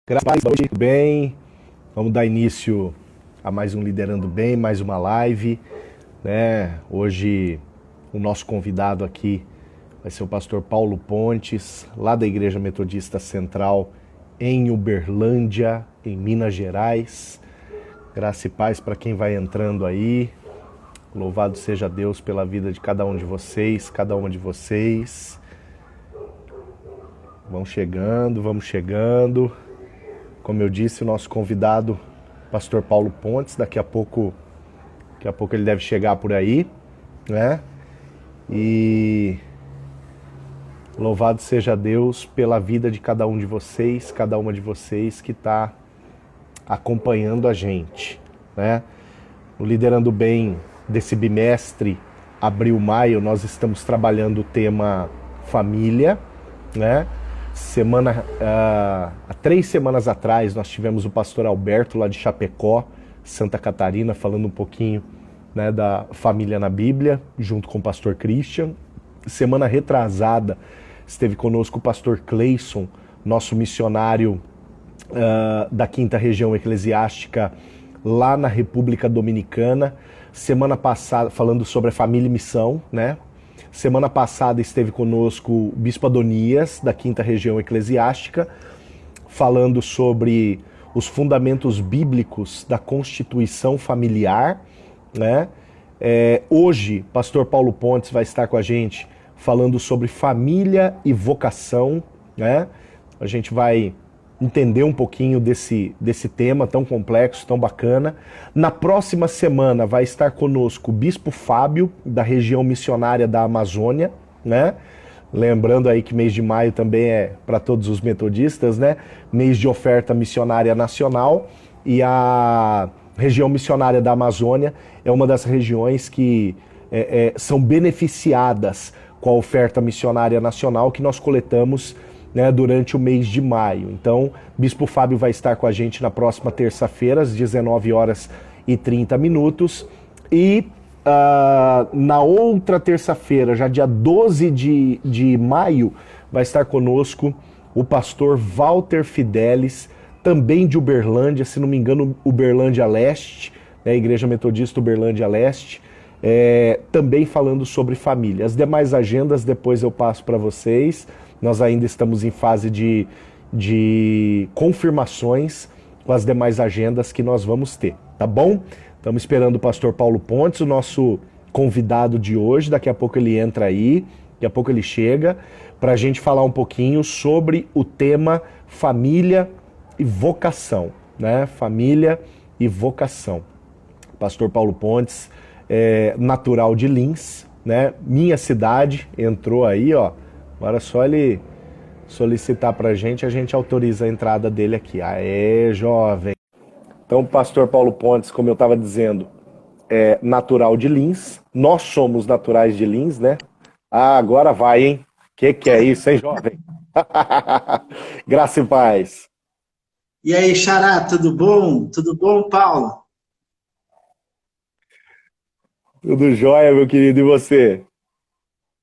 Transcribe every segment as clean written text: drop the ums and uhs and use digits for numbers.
Graças a Deus, tudo bem? Vamos dar início a mais um Liderando Bem, mais uma live, né? Hoje o nosso convidado aqui vai ser o pastor Paulo Pontes, lá da Igreja Metodista Central em Uberlândia, em Minas Gerais. Graça e paz para quem vai entrando aí. Louvado seja Deus pela vida de cada um de vocês, cada uma de vocês. Vamos chegando. Como eu disse, o nosso convidado, pastor Paulo Pontes, daqui a pouco ele deve chegar por aí, né? E louvado seja Deus pela vida de cada um de vocês, cada uma de vocês que está acompanhando a gente, né? No Liderando Bem desse bimestre, abril-maio, nós estamos trabalhando o tema família, né? Há 3 semanas atrás nós tivemos o pastor Alberto lá de Chapecó, Santa Catarina, falando um pouquinho, né, da família na Bíblia, junto com o pastor Christian. Semana retrasada esteve conosco o pastor Cleison, nosso missionário da 5ª Região Eclesiástica lá na República Dominicana. Semana passada, falando sobre a família e missão, né? Semana passada esteve conosco o Bispo Adonias, da 5ª Região Eclesiástica, falando sobre os fundamentos bíblicos da constituição familiar, né? Hoje, pastor Paulo Pontes vai estar com a gente falando sobre família e vocação, né? A gente vai entender um pouquinho desse tema tão complexo, tão bacana. Na próxima semana vai estar conosco o Bispo Fábio, da região missionária da Amazônia, né? Lembrando aí que mês de maio também é para todos os metodistas, né? Mês de oferta missionária nacional, e a região missionária da Amazônia é uma das regiões que são beneficiadas com a oferta missionária nacional que nós coletamos, né, durante o mês de maio. Então, Bispo Fábio vai estar com a gente na próxima terça-feira, às 19h30. E na outra terça-feira, já dia 12 de maio, vai estar conosco o pastor Walter Fidelis, também de Uberlândia, se não me engano, Uberlândia Leste, né, Igreja Metodista Uberlândia Leste, também falando sobre família. As demais agendas depois eu passo para vocês. Nós ainda estamos em fase de confirmações com as demais agendas que nós vamos ter, tá bom? Estamos esperando o pastor Paulo Pontes, o nosso convidado de hoje. Daqui a pouco ele entra aí, daqui a pouco ele chega, para a gente falar um pouquinho sobre o tema família e vocação, né? Família e vocação. Pastor Paulo Pontes, natural de Lins, né? Minha cidade, entrou aí, ó. Agora só ele solicitar pra a gente autoriza a entrada dele aqui. Aê, jovem! Então, o pastor Paulo Pontes, como eu estava dizendo, é natural de Lins. Nós somos naturais de Lins, né? Ah, agora vai, hein? Que é isso, hein, jovem? Graça e paz. E aí, Xará, tudo bom? Tudo bom, Paulo? Tudo jóia, meu querido, e você?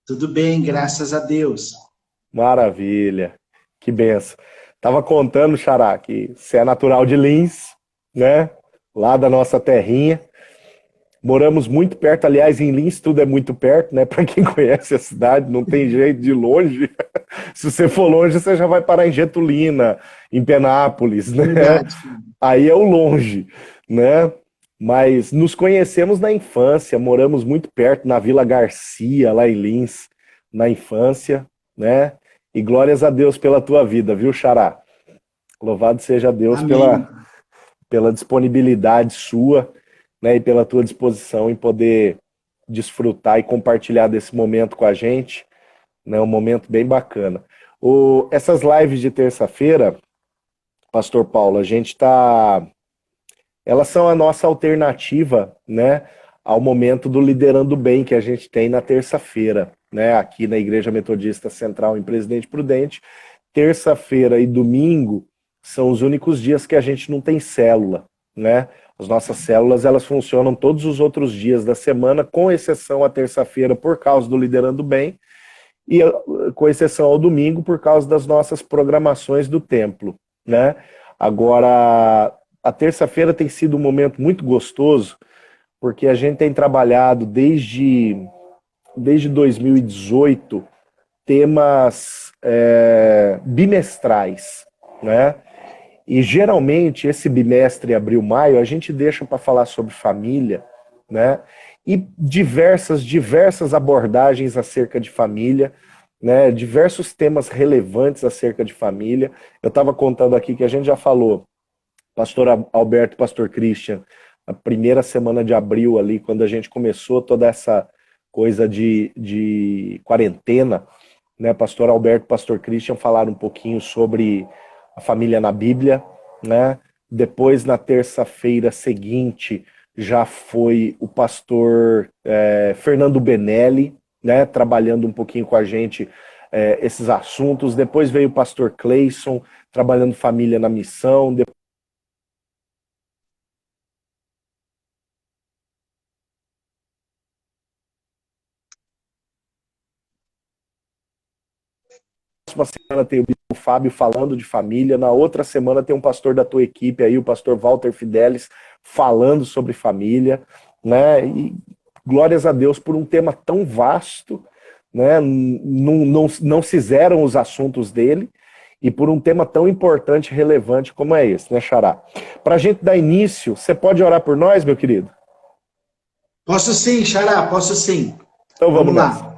Tudo bem, graças a Deus. Maravilha, que benção. Tava contando, Xará, que você é natural de Lins, né? Lá da nossa terrinha. Moramos muito perto, aliás, em Lins tudo é muito perto, né? Para quem conhece a cidade, não tem jeito de ir longe. Se você for longe, você já vai parar em Getulina, em Penápolis, né? Verdade. Aí é o longe, né? Mas nos conhecemos na infância, moramos muito perto, na Vila Garcia, lá em Lins, na infância, né? E glórias a Deus pela tua vida, viu, Xará? Louvado seja Deus Amém. pela disponibilidade sua, né? E pela tua disposição em poder desfrutar e compartilhar desse momento com a gente, né? Um momento bem bacana. Essas lives de terça-feira, Pastor Paulo, elas são a nossa alternativa, né, ao momento do Liderando Bem que a gente tem na terça-feira, né, aqui na Igreja Metodista Central em Presidente Prudente. Terça-feira e domingo são os únicos dias que a gente não tem célula, né? As nossas células, elas funcionam todos os outros dias da semana, com exceção à terça-feira por causa do Liderando Bem e com exceção ao domingo por causa das nossas programações do templo, né? Agora, a terça-feira tem sido um momento muito gostoso, porque a gente tem trabalhado desde 2018 temas bimestrais, né? E geralmente esse bimestre, abril-maio, a gente deixa para falar sobre família, né? E diversas abordagens acerca de família, né? Diversos temas relevantes acerca de família. Eu estava contando aqui que a gente já falou, pastor Alberto e pastor Christian, a primeira semana de abril ali, quando a gente começou toda essa coisa de quarentena, né? Pastor Alberto e pastor Christian falaram um pouquinho sobre a família na Bíblia, né? Depois, na terça-feira seguinte, já foi o pastor Fernando Benelli, né? Trabalhando um pouquinho com a gente esses assuntos. Depois veio o pastor Cleison, trabalhando família na missão. Próxima semana tem o Fábio falando de família, na outra semana tem um pastor da tua equipe aí, o pastor Walter Fidelis, falando sobre família, né? E glórias a Deus por um tema tão vasto, né? Não se zeram os assuntos dele, e por um tema tão importante e relevante como é esse, né, Xará? Para a gente dar início, você pode orar por nós, meu querido? Posso sim, Xará, posso sim. Então vamos nessa. lá.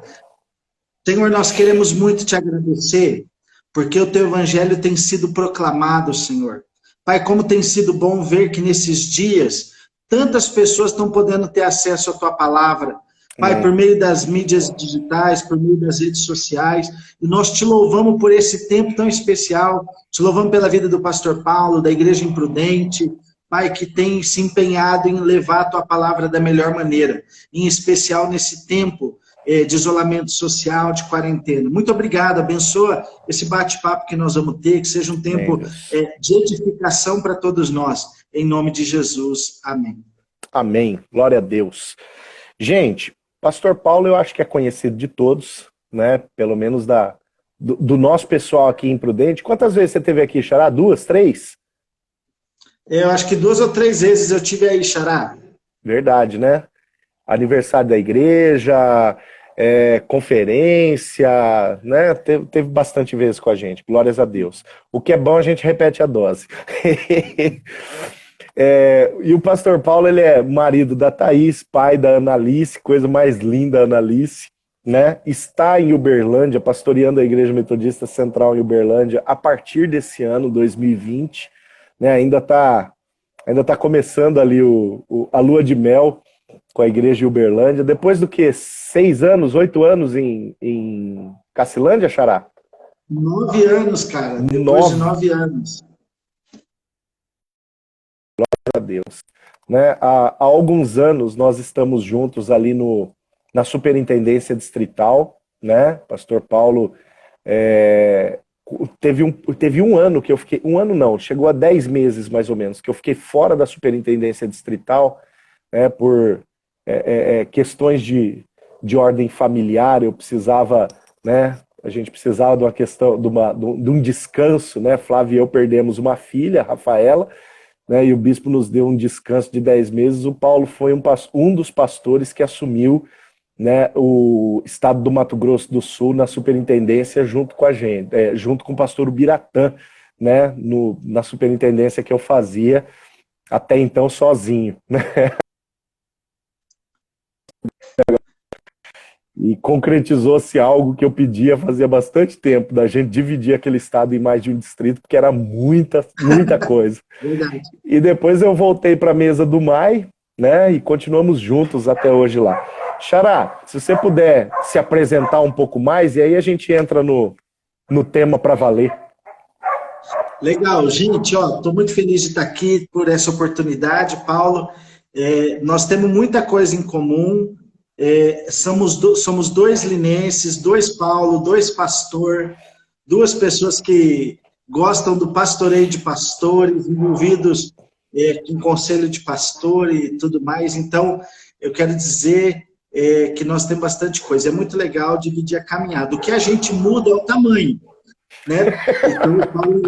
Senhor, nós queremos muito te agradecer, porque o teu evangelho tem sido proclamado, Senhor. Pai, como tem sido bom ver que nesses dias tantas pessoas estão podendo ter acesso à tua palavra. Pai, por meio das mídias digitais, por meio das redes sociais, e nós te louvamos por esse tempo tão especial, te louvamos pela vida do pastor Paulo, da Igreja Imprudente, Pai, que tem se empenhado em levar a tua palavra da melhor maneira, em especial nesse tempo de isolamento social, de quarentena. Muito obrigado, abençoa esse bate-papo que nós vamos ter, que seja um tempo de edificação para todos nós, em nome de Jesus, amém. Amém, glória a Deus. Gente, pastor Paulo eu acho que é conhecido de todos, né, pelo menos do nosso pessoal aqui em Prudente. Quantas vezes você esteve aqui, Xará? 2, 3? Eu acho que 2 ou 3 vezes eu tive aí, Xará. Verdade, né? Aniversário da igreja, conferência, né? Teve bastante vezes com a gente, glórias a Deus. O que é bom, a gente repete a dose. E o pastor Paulo, ele é marido da Thaís, pai da Analice, coisa mais linda, Analice, né? Está em Uberlândia, pastoreando a Igreja Metodista Central em Uberlândia a partir desse ano, 2020, né? Ainda tá começando ali a lua de mel com a igreja de Uberlândia. Depois do que? 6 anos, 8 anos em Cacilândia, Xará? 9 anos, cara. Depois de 9 anos. Glória a Deus. Né? Há alguns anos nós estamos juntos ali na Superintendência Distrital, né? Pastor Paulo teve um ano que eu fiquei, um ano não, chegou a 10 meses mais ou menos, que eu fiquei fora da Superintendência Distrital, por questões de ordem familiar. Eu precisava, né? A gente precisava de uma questão, de um descanso, né? Flávio e eu perdemos uma filha, Rafaela, né? E o bispo nos deu um descanso de 10 meses. O Paulo foi um dos pastores que assumiu, né, o estado do Mato Grosso do Sul na superintendência junto com a gente, junto com o pastor Ubiratã, né? Na superintendência que eu fazia até então sozinho, né? E concretizou-se algo que eu pedia fazia bastante tempo, da gente dividir aquele estado em mais de um distrito, porque era muita coisa. Verdade. E depois eu voltei para a mesa do MAI, né, e continuamos juntos até hoje lá. Xará, se você puder se apresentar um pouco mais, e aí a gente entra no tema para valer. Legal, gente, estou muito feliz de estar aqui por essa oportunidade, Paulo. Nós temos muita coisa em comum. Somos 2 linenses, 2 Paulo, 2 pastor, 2 pessoas que gostam do pastoreio de pastores, envolvidos com conselho de pastor e tudo mais. Então, eu quero dizer que nós temos bastante coisa. É muito legal dividir a caminhada. O que a gente muda é o tamanho, né? Então, o Paulo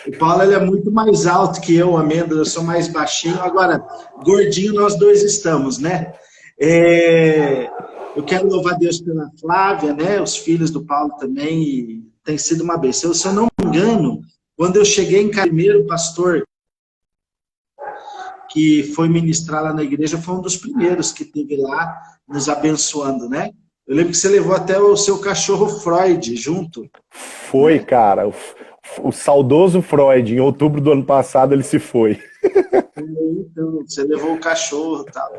O Paulo ele é muito mais alto que eu, Amêndola, eu sou mais baixinho. Agora, gordinho nós dois estamos, né? Eu quero louvar Deus pela Flávia, né? Os filhos do Paulo também, e tem sido uma bênção. Se eu não me engano, quando eu cheguei em primeiro pastor que foi ministrar lá na igreja, foi um dos primeiros que teve lá nos abençoando, né? Eu lembro que você levou até o seu cachorro Freud junto. Foi, cara. O saudoso Freud, em outubro do ano passado, ele se foi. Então, você levou o cachorro e tal.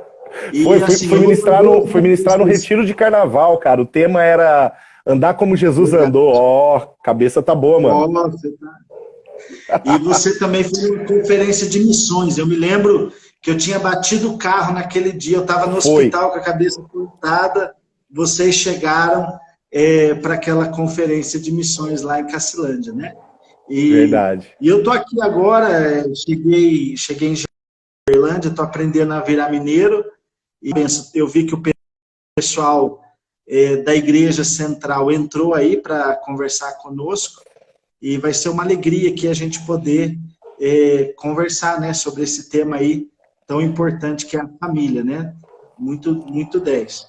Fui ministrar no retiro de carnaval, cara. O tema era andar como Jesus andou. Ó, cabeça tá boa, mano. Nossa, e você também fez uma conferência de missões. Eu me lembro que eu tinha batido o carro naquele dia, eu estava no hospital com a cabeça cortada, vocês chegaram para aquela conferência de missões lá em Cacilândia, né? Verdade. E eu tô aqui agora, cheguei em Uberlândia, estou aprendendo a virar mineiro, e eu vi que o pessoal da Igreja Central entrou aí para conversar conosco, e vai ser uma alegria aqui a gente poder conversar, né, sobre esse tema aí tão importante que é a família, né? Muito, muito 10.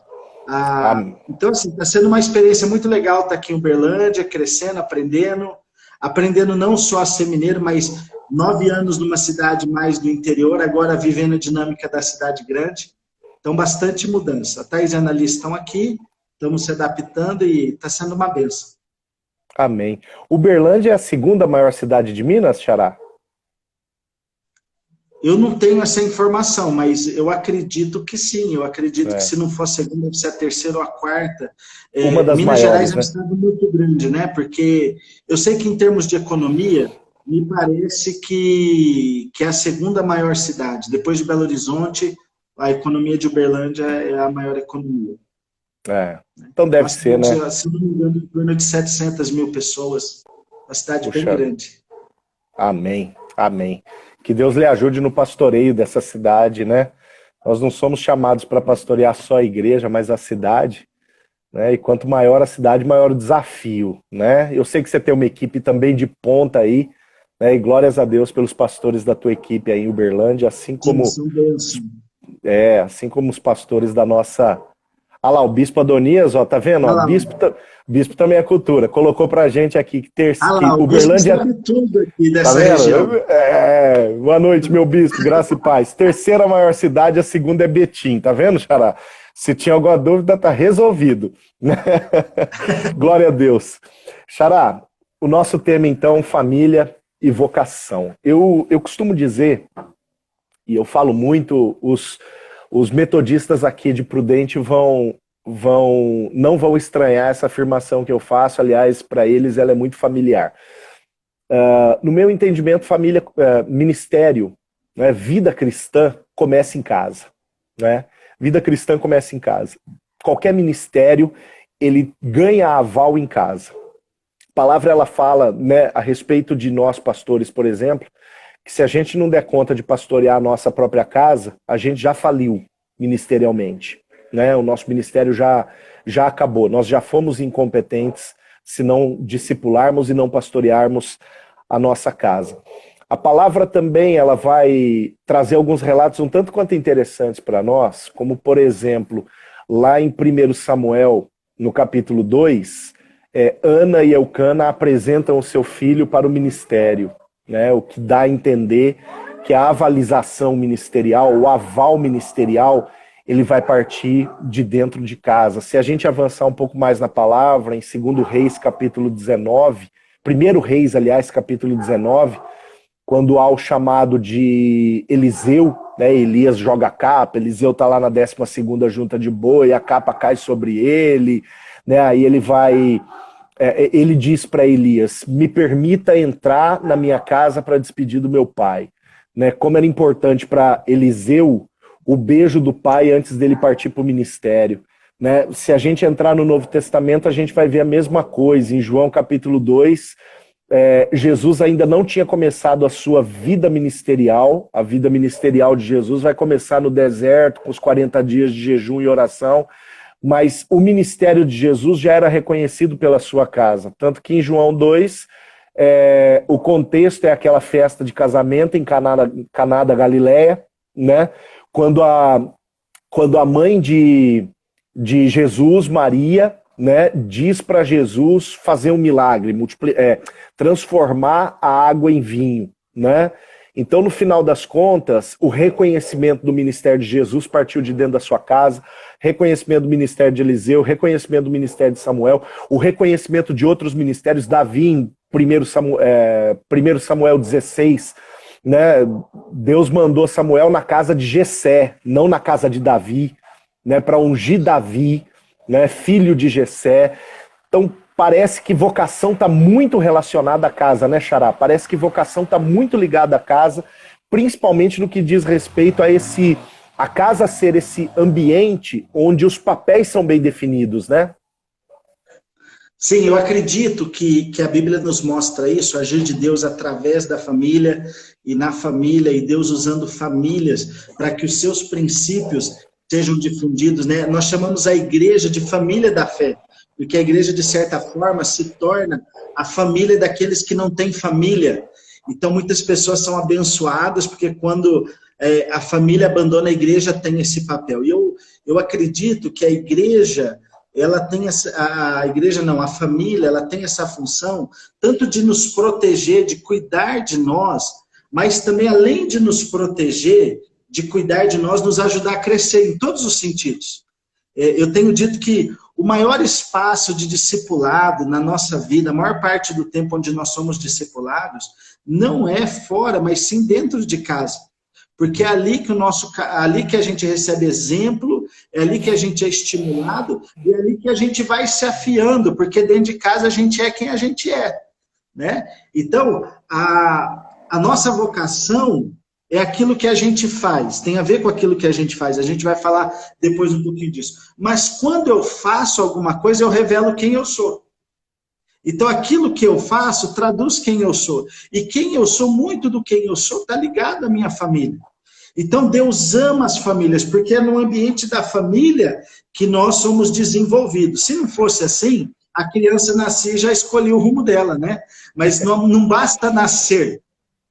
Então, assim, está sendo uma experiência muito legal estar aqui em Uberlândia, crescendo, aprendendo não só a ser mineiro, mas 9 anos numa cidade mais do interior, agora vivendo a dinâmica da cidade grande. Então, bastante mudança. A Thais e a Annalise estão aqui, estamos se adaptando e está sendo uma bênção. Amém. Uberlândia é a segunda maior cidade de Minas, Xará? Eu não tenho essa informação, mas eu acredito que sim. Eu acredito que se não for a segunda, deve ser a terceira ou a quarta. Uma das Minas maiores, Gerais é um estado muito grande, né? Porque eu sei que em termos de economia, me parece que é a segunda maior cidade. Depois de Belo Horizonte, a economia de Uberlândia é a maior economia. Então deve ser, né? Se não me engano, em torno de 700 mil pessoas. Uma cidade bem grande. Amém, amém. Que Deus lhe ajude no pastoreio dessa cidade, né? Nós não somos chamados para pastorear só a igreja, mas a cidade, né? E quanto maior a cidade, maior o desafio, né? Eu sei que você tem uma equipe também de ponta aí, né? E glórias a Deus pelos pastores da tua equipe aí em Uberlândia, assim como os pastores da nossa... Ah lá, o Bispo Adonias, ó, tá vendo? Ó, Bispo também é cultura. Colocou pra gente aqui que o Uberlândia sabe tudo aqui dessa região. Boa noite, meu Bispo, graça e paz. Terceira maior cidade, a segunda é Betim, tá vendo, Xará? Se tinha alguma dúvida, tá resolvido. Glória a Deus. Xará, o nosso tema, então, família e vocação. Eu costumo dizer, e eu falo muito, os metodistas aqui de Prudente não vão estranhar essa afirmação que eu faço, aliás, para eles ela é muito familiar. No meu entendimento, família, ministério, né, vida cristã começa em casa. Né? Vida cristã começa em casa. Qualquer ministério, ele ganha aval em casa. A palavra ela fala, né, a respeito de nós pastores, por exemplo, que se a gente não der conta de pastorear a nossa própria casa, a gente já faliu ministerialmente. Né? O nosso ministério já acabou. Nós já fomos incompetentes se não discipularmos e não pastorearmos a nossa casa. A palavra também ela vai trazer alguns relatos um tanto quanto interessantes para nós, como, por exemplo, lá em 1 Samuel, no capítulo 2, Ana e Eucana apresentam o seu filho para o ministério. Né, o que dá a entender que a avalização ministerial, o aval ministerial, ele vai partir de dentro de casa. Se a gente avançar um pouco mais na palavra, em 2 Reis, capítulo 19, 1 Reis, aliás, capítulo 19, quando há o chamado de Eliseu, né, Elias joga a capa, Eliseu está lá na 12ª junta de boi, a capa cai sobre ele, né, aí ele diz para Elias, me permita entrar na minha casa para despedir do meu pai. Né? Como era importante para Eliseu o beijo do pai antes dele partir para o ministério. Né? Se a gente entrar no Novo Testamento, a gente vai ver a mesma coisa. Em João capítulo 2, Jesus ainda não tinha começado a sua vida ministerial. A vida ministerial de Jesus vai começar no deserto, com os 40 dias de jejum e oração. Mas o ministério de Jesus já era reconhecido pela sua casa. Tanto que em João 2, O contexto é aquela festa de casamento em Caná da Galileia, né? Quando a mãe de Jesus, Maria, né, diz para Jesus fazer um milagre, transformar a água em vinho, né? Então, no final das contas, o reconhecimento do ministério de Jesus partiu de dentro da sua casa, reconhecimento do ministério de Eliseu, reconhecimento do ministério de Samuel, o reconhecimento de outros ministérios, Davi em 1 Samuel 16, né? Deus mandou Samuel na casa de Jessé, não na casa de Davi, né, para ungir Davi, né, filho de Jessé. Então, parece que vocação está muito relacionada à casa, né, Xará? Parece que vocação está muito ligada à casa, principalmente no que diz respeito a casa ser esse ambiente onde os papéis são bem definidos, né? Sim, eu acredito que a Bíblia nos mostra isso, o agir de Deus através da família e na família, e Deus usando famílias para que os seus princípios sejam difundidos, né? Nós chamamos a igreja de família da fé, porque a igreja, de certa forma, se torna a família daqueles que não têm família. Então, muitas pessoas são abençoadas, porque quando a família abandona a igreja, tem esse papel. E eu acredito que a igreja, ela tem a família, ela tem essa função, tanto de nos proteger, de cuidar de nós, mas também, além de nos proteger, de cuidar de nós, nos ajudar a crescer em todos os sentidos. Eu tenho dito que o maior espaço de discipulado na nossa vida, a maior parte do tempo onde nós somos discipulados, não é fora, mas sim dentro de casa. Porque é ali que a gente recebe exemplo, é ali que a gente é estimulado, e é ali que a gente vai se afiando, porque dentro de casa a gente é quem a gente é, né? Então, a nossa vocação é aquilo que a gente faz, tem a ver com aquilo que a gente faz, a gente vai falar depois um pouquinho disso. Mas quando eu faço alguma coisa, eu revelo quem eu sou. Então, aquilo que eu faço traduz quem eu sou. E quem eu sou, muito do quem eu sou, está ligado à minha família. Então, Deus ama as famílias, porque é no ambiente da família que nós somos desenvolvidos. Se não fosse assim, a criança nascia e já escolhia o rumo dela, né? Mas não basta nascer.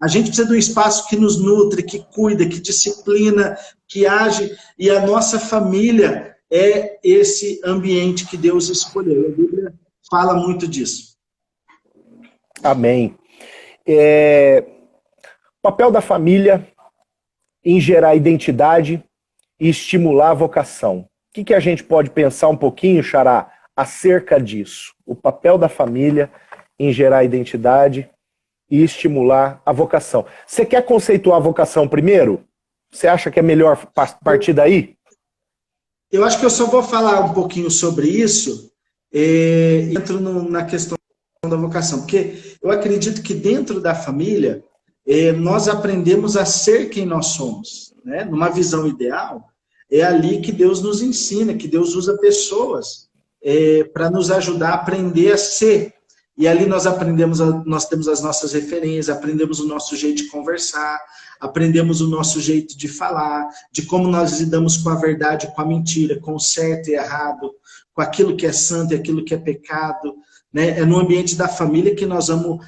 A gente precisa de um espaço que nos nutre, que cuida, que disciplina, que age. E a nossa família é esse ambiente que Deus escolheu. A Bíblia fala muito disso. Amém. Papel da família em gerar identidade e estimular a vocação. O que a gente pode pensar um pouquinho, Xará, acerca disso? O papel da família em gerar identidade e estimular a vocação. Você quer conceituar a vocação primeiro? Você acha que é melhor partir daí? Eu acho que eu só vou falar um pouquinho sobre isso, entro na questão da vocação, porque eu acredito que dentro da família, nós aprendemos a ser quem nós somos, né? Numa visão ideal, é ali que Deus nos ensina, que Deus usa pessoas para nos ajudar a aprender a ser. E ali nós temos as nossas referências, aprendemos o nosso jeito de conversar, aprendemos o nosso jeito de falar, de como nós lidamos com a verdade, com a mentira, com o certo e errado, com aquilo que é santo e aquilo que é pecado, né? É no ambiente da família que nós vamos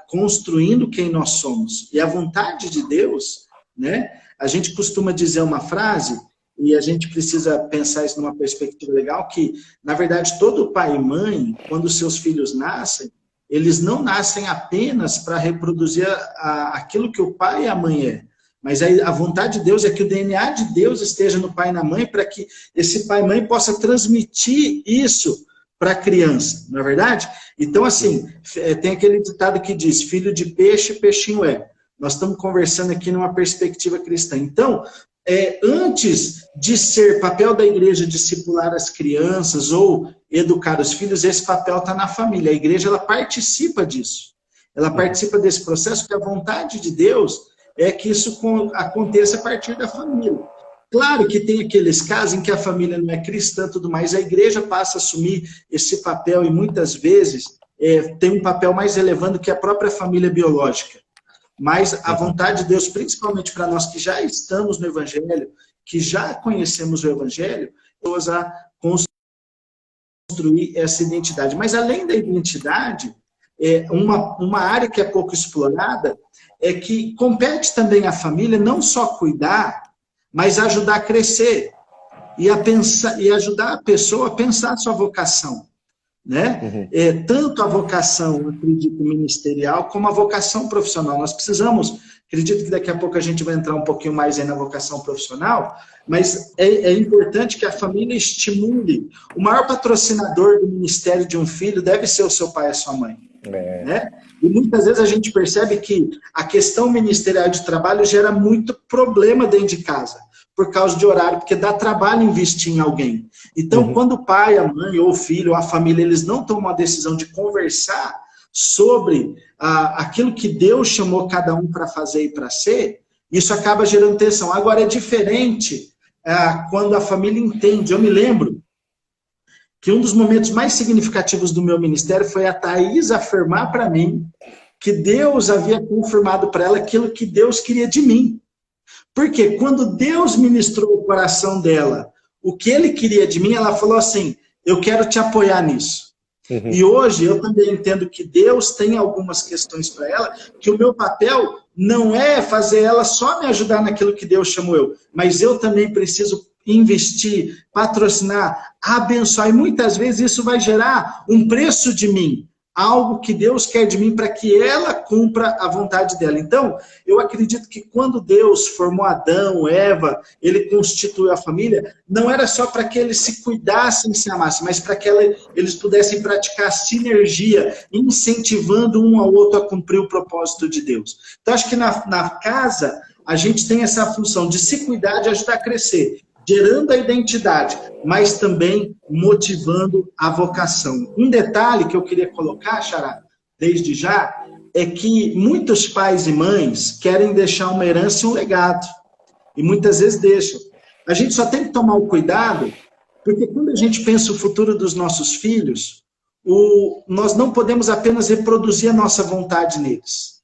construindo quem nós somos. E a vontade de Deus, né? A gente costuma dizer uma frase, e a gente precisa pensar isso numa perspectiva legal, que, na verdade, todo pai e mãe, quando seus filhos nascem, eles não nascem apenas para reproduzir aquilo que o pai e a mãe é. Mas a vontade de Deus é que o DNA de Deus esteja no pai e na mãe, para que esse pai e mãe possa transmitir isso para a criança, não é verdade? Então, assim, tem aquele ditado que diz, filho de peixe, peixinho é. Nós estamos conversando aqui numa perspectiva cristã. Então, antes de ser papel da igreja discipular as crianças ou educar os filhos, esse papel está na família. A igreja, ela participa disso. Ela participa desse processo, que a vontade de Deus é que isso aconteça a partir da família. Claro que tem aqueles casos em que a família não é cristã e tudo mais, a igreja passa a assumir esse papel e muitas vezes tem um papel mais relevante que a própria família biológica. Mas a vontade de Deus, principalmente para nós que já estamos no Evangelho, que já conhecemos o Evangelho, nós a construir essa identidade. Mas além da identidade, uma área que é pouco explorada, é que compete também à família não só cuidar, mas ajudar a crescer e ajudar a pessoa a pensar a sua vocação, né? Tanto a vocação, eu acredito, ministerial, como a vocação profissional. Nós precisamos, acredito que daqui a pouco a gente vai entrar um pouquinho mais aí na vocação profissional, mas é importante que a família estimule. O maior patrocinador do ministério de um filho deve ser o seu pai e a sua mãe. Né? E muitas vezes a gente percebe que a questão ministerial de trabalho gera muito problema dentro de casa, por causa de horário, porque dá trabalho investir em alguém. Então, quando o pai, a mãe, ou o filho, ou a família, eles não tomam a decisão de conversar sobre aquilo que Deus chamou cada um para fazer e para ser, isso acaba gerando tensão. Agora, é diferente quando a família entende. Eu me lembro que um dos momentos mais significativos do meu ministério foi a Thaís afirmar para mim que Deus havia confirmado para ela aquilo que Deus queria de mim. Porque quando Deus ministrou o coração dela, o que ele queria de mim, ela falou assim, eu quero te apoiar nisso. E hoje eu também entendo que Deus tem algumas questões para ela, que o meu papel não é fazer ela só me ajudar naquilo que Deus chamou eu, mas eu também preciso investir, patrocinar, abençoar, e muitas vezes isso vai gerar um preço de mim, algo que Deus quer de mim para que ela cumpra a vontade dela. Então, eu acredito que quando Deus formou Adão, Eva, ele constituiu a família, não era só para que eles se cuidassem e se amassem, mas para que eles pudessem praticar sinergia, incentivando um ao outro a cumprir o propósito de Deus. Então, acho que na casa, a gente tem essa função de se cuidar, de ajudar a crescer, gerando a identidade, mas também motivando a vocação. Um detalhe que eu queria colocar, Xará, desde já, é que muitos pais e mães querem deixar uma herança e um legado. E muitas vezes deixam. A gente só tem que tomar o cuidado, porque quando a gente pensa o futuro dos nossos filhos, nós não podemos apenas reproduzir a nossa vontade neles.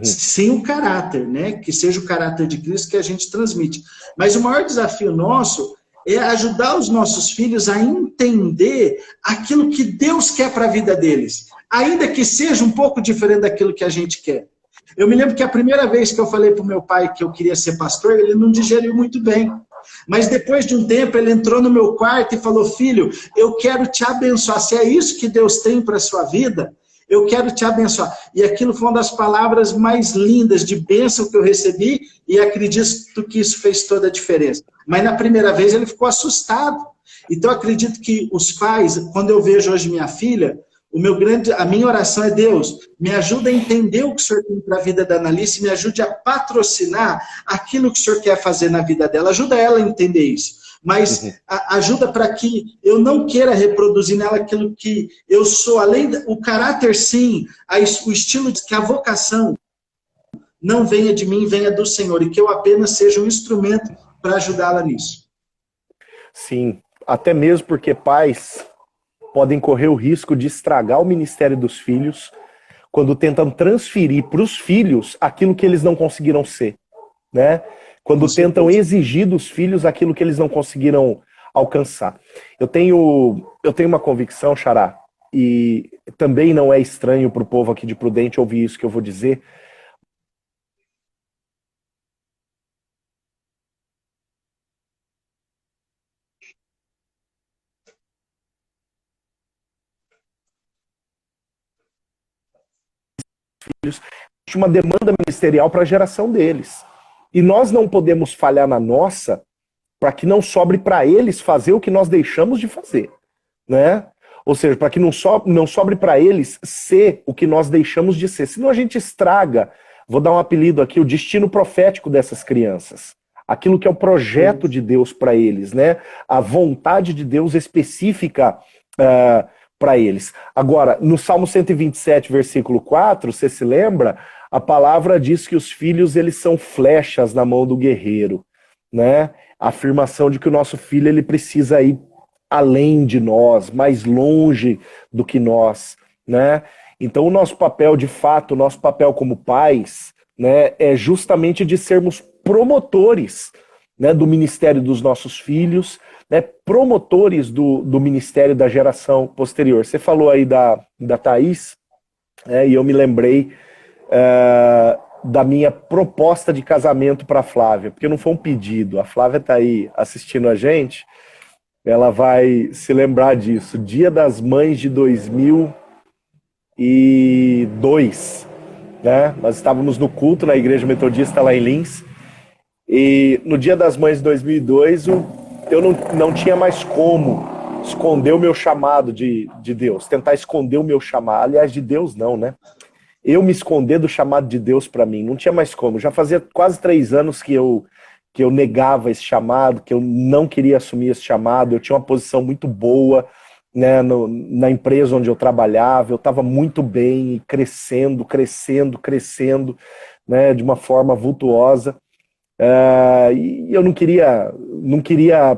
Sim, o caráter, né? Que seja o caráter de Cristo que a gente transmite. Mas o maior desafio nosso é ajudar os nossos filhos a entender aquilo que Deus quer para a vida deles, ainda que seja um pouco diferente daquilo que a gente quer. Eu me lembro que a primeira vez que eu falei para o meu pai que eu queria ser pastor, ele não digeriu muito bem. Mas depois de um tempo, ele entrou no meu quarto e falou, filho, eu quero te abençoar. Se é isso que Deus tem para a sua vida, eu quero te abençoar. E aquilo foi uma das palavras mais lindas de bênção que eu recebi e acredito que isso fez toda a diferença. Mas na primeira vez ele ficou assustado. Então eu acredito que os pais, quando eu vejo hoje minha filha, a minha oração é, Deus, me ajuda a entender o que o Senhor tem para a vida da Analice, me ajude a patrocinar aquilo que o Senhor quer fazer na vida dela. Ajuda ela a entender isso. Mas ajuda para que eu não queira reproduzir nela aquilo que eu sou, além do caráter, sim, o estilo de que a vocação não venha de mim, venha do Senhor, e que eu apenas seja um instrumento para ajudá-la nisso. Sim, até mesmo porque pais podem correr o risco de estragar o ministério dos filhos quando tentam transferir para os filhos aquilo que eles não conseguiram ser, né? Quando tentam exigir dos filhos aquilo que eles não conseguiram alcançar. Eu tenho uma convicção, Xará, e também não é estranho para o povo aqui de Prudente ouvir isso que eu vou dizer. Existe uma demanda ministerial para a geração deles. E nós não podemos falhar na nossa para que não sobre para eles fazer o que nós deixamos de fazer, né? Ou seja, para que não sobre para eles ser o que nós deixamos de ser. Senão a gente estraga, vou dar um apelido aqui, o destino profético dessas crianças. Aquilo que é o projeto de Deus para eles, né? A vontade de Deus específica para eles. Agora, no Salmo 127, versículo 4, você se lembra? A palavra diz que os filhos, eles são flechas na mão do guerreiro, né? A afirmação de que o nosso filho, ele precisa ir além de nós, mais longe do que nós, né? Então o nosso papel, de fato, o nosso papel como pais, né, é justamente de sermos promotores, né, do ministério dos nossos filhos, né, promotores do ministério da geração posterior. Você falou aí da Thaís, e eu me lembrei da minha proposta de casamento para a Flávia, porque não foi um pedido. A Flávia está aí assistindo a gente, ela vai se lembrar disso. Dia das Mães de 2002, né? Nós estávamos no culto na Igreja Metodista lá em Lins, e no Dia das Mães de 2002 eu não tinha mais como esconder o meu chamado de Deus, tentar esconder o meu chamado, aliás, de Deus não, né? Eu me esconder do chamado de Deus para mim, não tinha mais como. Já fazia quase 3 anos que eu negava esse chamado, que eu não queria assumir esse chamado. Eu tinha uma posição muito boa, né, na empresa onde eu trabalhava, eu estava muito bem, crescendo, né, de uma forma vultuosa. E eu não queria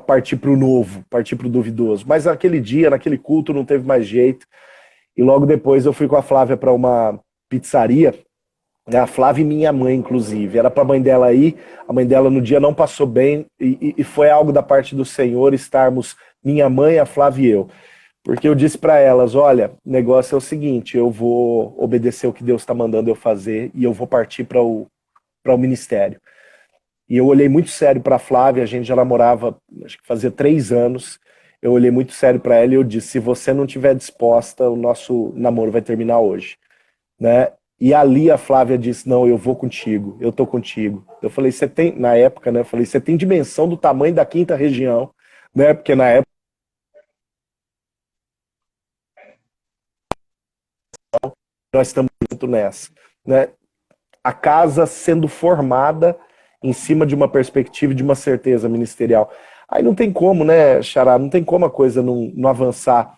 partir para o novo, partir para o duvidoso. Mas naquele dia, naquele culto, não teve mais jeito. E logo depois eu fui com a Flávia para uma pizzaria, né, a Flávia e minha mãe, inclusive. Era para a mãe dela ir, a mãe dela no dia não passou bem, e foi algo da parte do Senhor estarmos minha mãe, a Flávia e eu. Porque eu disse para elas, olha, o negócio é o seguinte, eu vou obedecer o que Deus está mandando eu fazer e eu vou partir para o ministério. E eu olhei muito sério para a Flávia, a gente já namorava, acho que fazia 3 anos, eu olhei muito sério para ela e eu disse, se você não estiver disposta, o nosso namoro vai terminar hoje, né? E ali a Flávia disse, não, eu vou contigo, eu tô contigo. Eu falei, você tem, na época, né, eu falei, você tem dimensão do tamanho da 5ª região, né, porque na época nós estamos junto nessa, né? A casa sendo formada em cima de uma perspectiva e de uma certeza ministerial. Aí não tem como, né, Xará, não tem como a coisa não avançar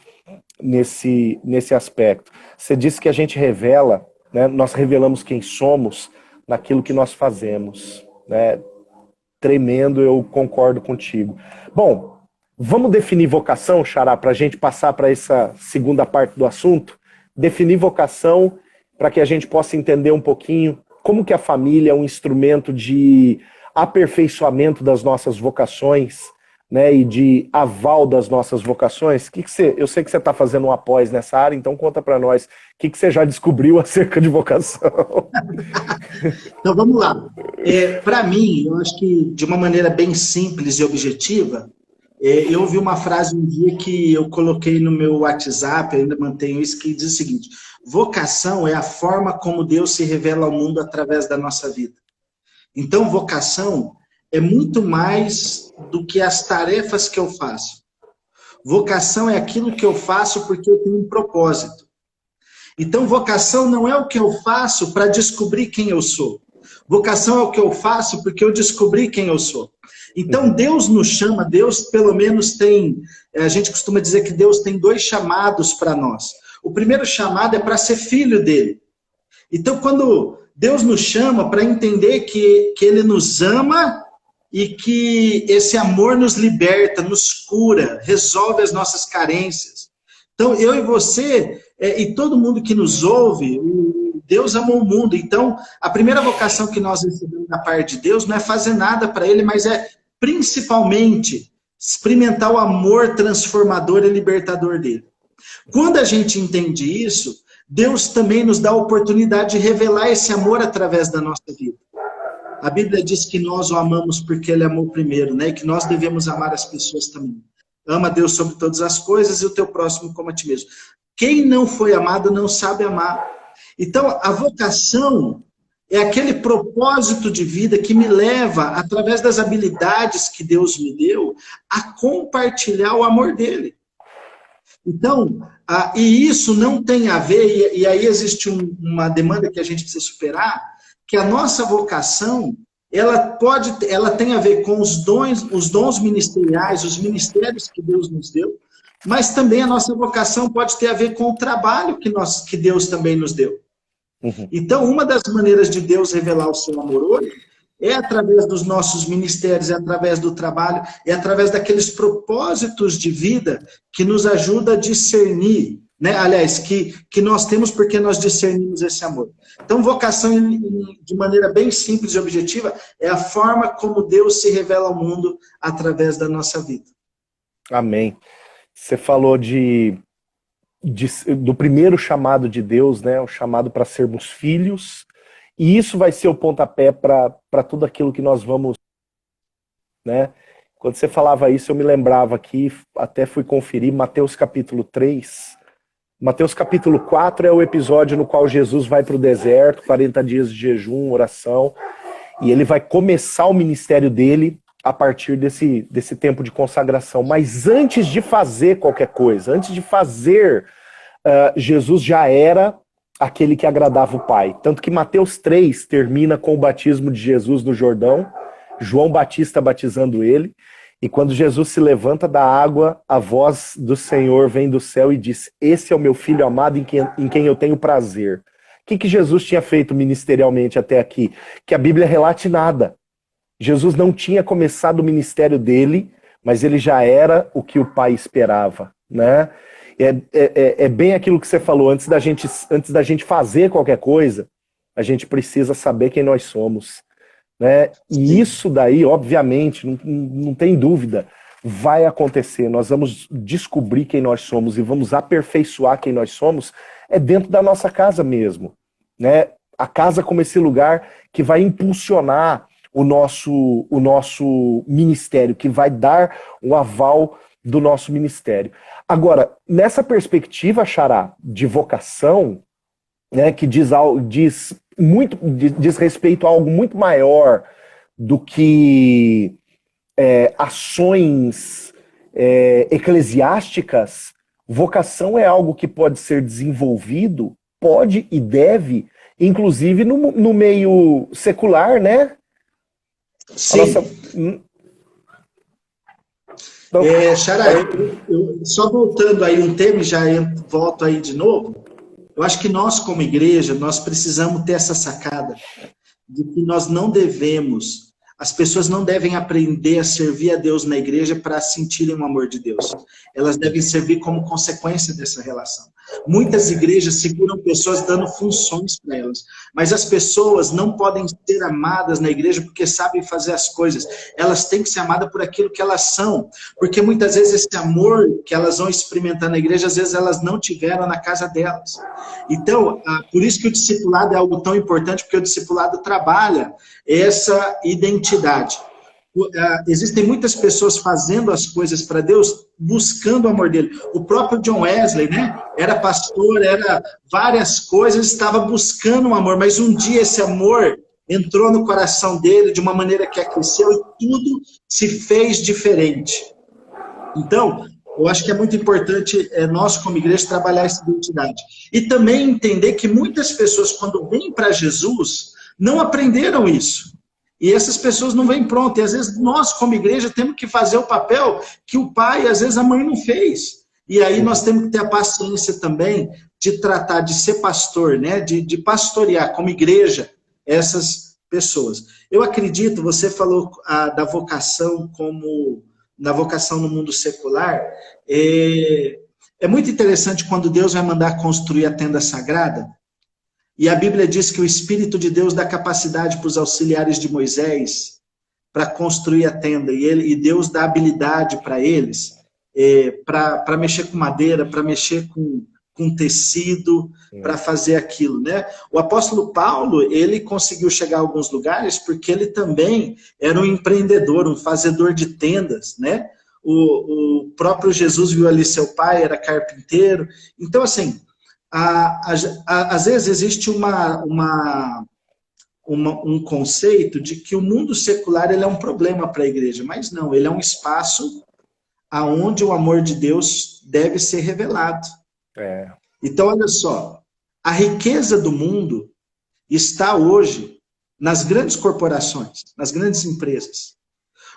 nesse aspecto. Você disse que a gente revela, né, nós revelamos quem somos naquilo que nós fazemos, né? Tremendo, eu concordo contigo. Bom, vamos definir vocação, Xará, para a gente passar para essa segunda parte do assunto? Definir vocação para que a gente possa entender um pouquinho como que a família é um instrumento de aperfeiçoamento das nossas vocações, né, e de aval das nossas vocações. Eu sei que você está fazendo um após nessa área, então conta para nós, o que você já descobriu acerca de vocação? Então vamos lá. Para mim, eu acho que de uma maneira bem simples e objetiva, eu ouvi uma frase um dia que eu coloquei no meu WhatsApp, ainda mantenho isso, que diz o seguinte: vocação é a forma como Deus se revela ao mundo através da nossa vida. Então, vocação é muito mais do que as tarefas que eu faço. Vocação é aquilo que eu faço porque eu tenho um propósito. Então, vocação não é o que eu faço para descobrir quem eu sou. Vocação é o que eu faço porque eu descobri quem eu sou. Então, Deus nos chama, Deus pelo menos tem, a gente costuma dizer que Deus tem 2 chamados para nós. O primeiro chamado é para ser filho dele. Então, quando Deus nos chama para entender que Ele nos ama e que esse amor nos liberta, nos cura, resolve as nossas carências. Então, eu e você, e todo mundo que nos ouve, Deus amou o mundo. Então, a primeira vocação que nós recebemos da parte de Deus não é fazer nada para Ele, mas é principalmente experimentar o amor transformador e libertador dele. Quando a gente entende isso, Deus também nos dá a oportunidade de revelar esse amor através da nossa vida. A Bíblia diz que nós o amamos porque Ele amou primeiro, né? E que nós devemos amar as pessoas também. Ama Deus sobre todas as coisas e o teu próximo como a ti mesmo. Quem não foi amado não sabe amar. Então, a vocação é aquele propósito de vida que me leva, através das habilidades que Deus me deu, a compartilhar o amor dele. Então, e isso não tem a ver, e aí existe uma demanda que a gente precisa superar, que a nossa vocação, ela tem a ver com os dons ministeriais, os ministérios que Deus nos deu, mas também a nossa vocação pode ter a ver com o trabalho que Deus também nos deu. Uhum. Então, uma das maneiras de Deus revelar o seu amor hoje é através dos nossos ministérios, é através do trabalho, é através daqueles propósitos de vida que nos ajuda a discernir, né? Aliás, que nós temos porque nós discernimos esse amor. Então, vocação, de maneira bem simples e objetiva, é a forma como Deus se revela ao mundo através da nossa vida. Amém. Você falou de do primeiro chamado de Deus, né? O chamado para sermos filhos. E isso vai ser o pontapé para tudo aquilo que nós vamos, né? Quando você falava isso, eu me lembrava aqui, até fui conferir Mateus capítulo 3. Mateus capítulo 4 é o episódio no qual Jesus vai para o deserto, 40 dias de jejum, oração, e ele vai começar o ministério dele a partir desse tempo de consagração. Mas antes de fazer qualquer coisa, antes de fazer, Jesus já era aquele que agradava o Pai. Tanto que Mateus 3 termina com o batismo de Jesus no Jordão, João Batista batizando ele, e quando Jesus se levanta da água, a voz do Senhor vem do céu e diz: esse é o meu filho amado em quem eu tenho prazer. O que Jesus tinha feito ministerialmente até aqui? Que a Bíblia relate nada. Jesus não tinha começado o ministério dele, mas ele já era o que o Pai esperava, né? É bem aquilo que você falou, antes da gente fazer qualquer coisa, a gente precisa saber quem nós somos, né? E isso daí, obviamente, não tem dúvida, vai acontecer. Nós vamos descobrir quem nós somos e vamos aperfeiçoar quem nós somos, é dentro da nossa casa mesmo, né? A casa como esse lugar que vai impulsionar o nosso ministério, que vai dar o aval do nosso ministério. Agora, nessa perspectiva, Xará, de vocação, né, que diz respeito a algo muito maior do que ações eclesiásticas, vocação é algo que pode ser desenvolvido, pode e deve, inclusive no meio secular, né? Sim. Xará, só voltando aí um tema e já volto aí de novo, eu acho que nós como igreja, nós precisamos ter essa sacada de que nós não devemos, as pessoas não devem aprender a servir a Deus na igreja para sentirem o amor de Deus. Elas devem servir como consequência dessa relação. Muitas igrejas seguram pessoas dando funções para elas, mas as pessoas não podem ser amadas na igreja porque sabem fazer as coisas. Elas têm que ser amadas por aquilo que elas são, porque muitas vezes esse amor que elas vão experimentar na igreja, às vezes elas não tiveram na casa delas. Então, por isso que o discipulado é algo tão importante, porque o discipulado trabalha essa identidade. Existem muitas pessoas fazendo as coisas para Deus, buscando o amor dele. O próprio John Wesley, né? Era pastor, era várias coisas, estava buscando um amor, mas um dia esse amor entrou no coração dele de uma maneira que aqueceu e tudo se fez diferente. Então, eu acho que é muito importante nós, como igreja, trabalhar essa identidade. E também entender que muitas pessoas, quando vêm para Jesus, não aprenderam isso. E essas pessoas não vêm prontas. E às vezes nós, como igreja, temos que fazer o papel que o pai, às vezes a mãe não fez. E aí nós temos que ter a paciência também de tratar, de ser pastor, né? de pastorear como igreja essas pessoas. Eu acredito, você falou da vocação na vocação no mundo secular. É muito interessante quando Deus vai mandar construir a tenda sagrada. E a Bíblia diz que o Espírito de Deus dá capacidade para os auxiliares de Moisés para construir a tenda. E Deus dá habilidade para eles para mexer com madeira, para mexer com tecido, para fazer aquilo, né? O apóstolo Paulo, ele conseguiu chegar a alguns lugares porque ele também era um empreendedor, um fazedor de tendas, né? O próprio Jesus viu ali seu pai, era carpinteiro. Então, assim, às vezes existe um conceito de que o mundo secular ele é um problema para a igreja, mas não, ele é um espaço aonde o amor de Deus deve ser revelado. Então, olha só, a riqueza do mundo está hoje nas grandes corporações, nas grandes empresas.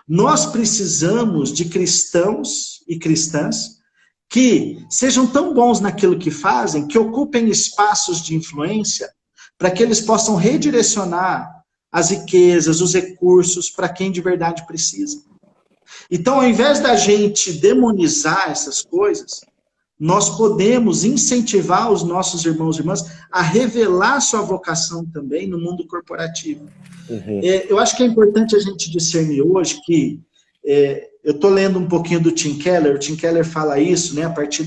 Nós precisamos de cristãos e cristãs que sejam tão bons naquilo que fazem, que ocupem espaços de influência, para que eles possam redirecionar as riquezas, os recursos, para quem de verdade precisa. Então, ao invés da gente demonizar essas coisas, nós podemos incentivar os nossos irmãos e irmãs a revelar sua vocação também no mundo corporativo. Eu acho que é importante a gente discernir hoje que eu estou lendo um pouquinho do Tim Keller, o Tim Keller fala isso, né, a partir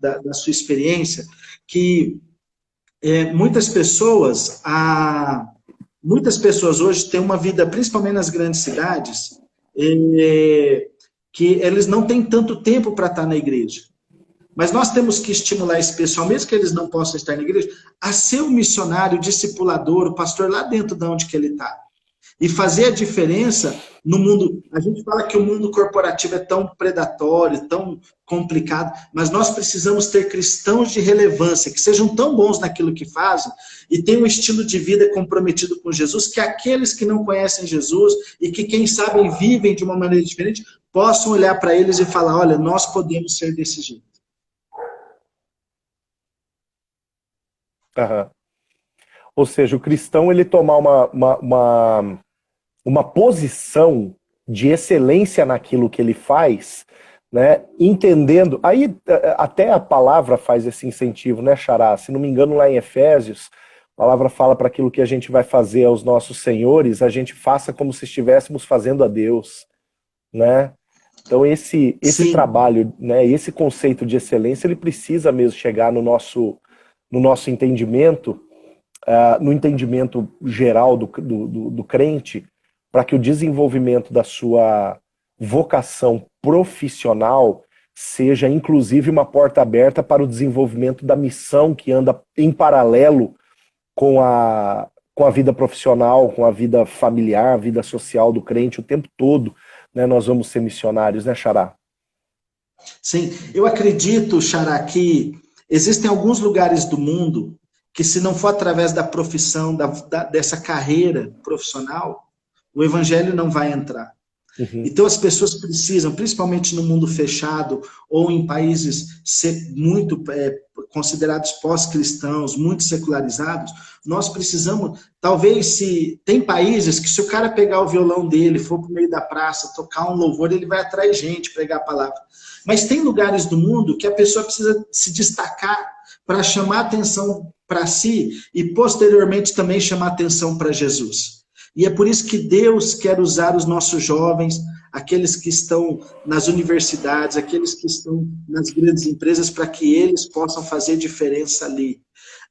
da sua experiência, que muitas pessoas hoje têm uma vida, principalmente nas grandes cidades, que eles não têm tanto tempo para estar na igreja. Mas nós temos que estimular esse pessoal, mesmo que eles não possam estar na igreja, a ser um missionário, discipulador, o pastor lá dentro de onde que ele está. E fazer a diferença no mundo. A gente fala que o mundo corporativo é tão predatório, tão complicado, mas nós precisamos ter cristãos de relevância, que sejam tão bons naquilo que fazem e tenham um estilo de vida comprometido com Jesus, que aqueles que não conhecem Jesus e que, quem sabe, vivem de uma maneira diferente, possam olhar para eles e falar, olha, nós podemos ser desse jeito. Uhum. Ou seja, o cristão ele tomar uma posição de excelência naquilo que ele faz, né, entendendo, aí até a palavra faz esse incentivo, né, Xará? Se não me engano, lá em Efésios, a palavra fala para aquilo que a gente vai fazer aos nossos senhores, a gente faça como se estivéssemos fazendo a Deus, né? Então esse trabalho, né, esse conceito de excelência, ele precisa mesmo chegar no nosso entendimento, no entendimento geral do crente, para que o desenvolvimento da sua vocação profissional seja, inclusive, uma porta aberta para o desenvolvimento da missão que anda em paralelo com a vida profissional, com a vida familiar, a vida social do crente o tempo todo, né? Nós vamos ser missionários, né, Xará? Sim, eu acredito, Xará, que existem alguns lugares do mundo que, se não for através da profissão, dessa carreira profissional, o evangelho não vai entrar. Uhum. Então as pessoas precisam, principalmente no mundo fechado ou em países muito considerados pós-cristãos, muito secularizados, nós precisamos, talvez se tem países que, se o cara pegar o violão dele, for para o meio da praça, tocar um louvor, ele vai atrair gente, pregar a palavra. Mas tem lugares do mundo que a pessoa precisa se destacar para chamar atenção para si e posteriormente também chamar atenção para Jesus. E é por isso que Deus quer usar os nossos jovens, aqueles que estão nas universidades, aqueles que estão nas grandes empresas, para que eles possam fazer diferença ali.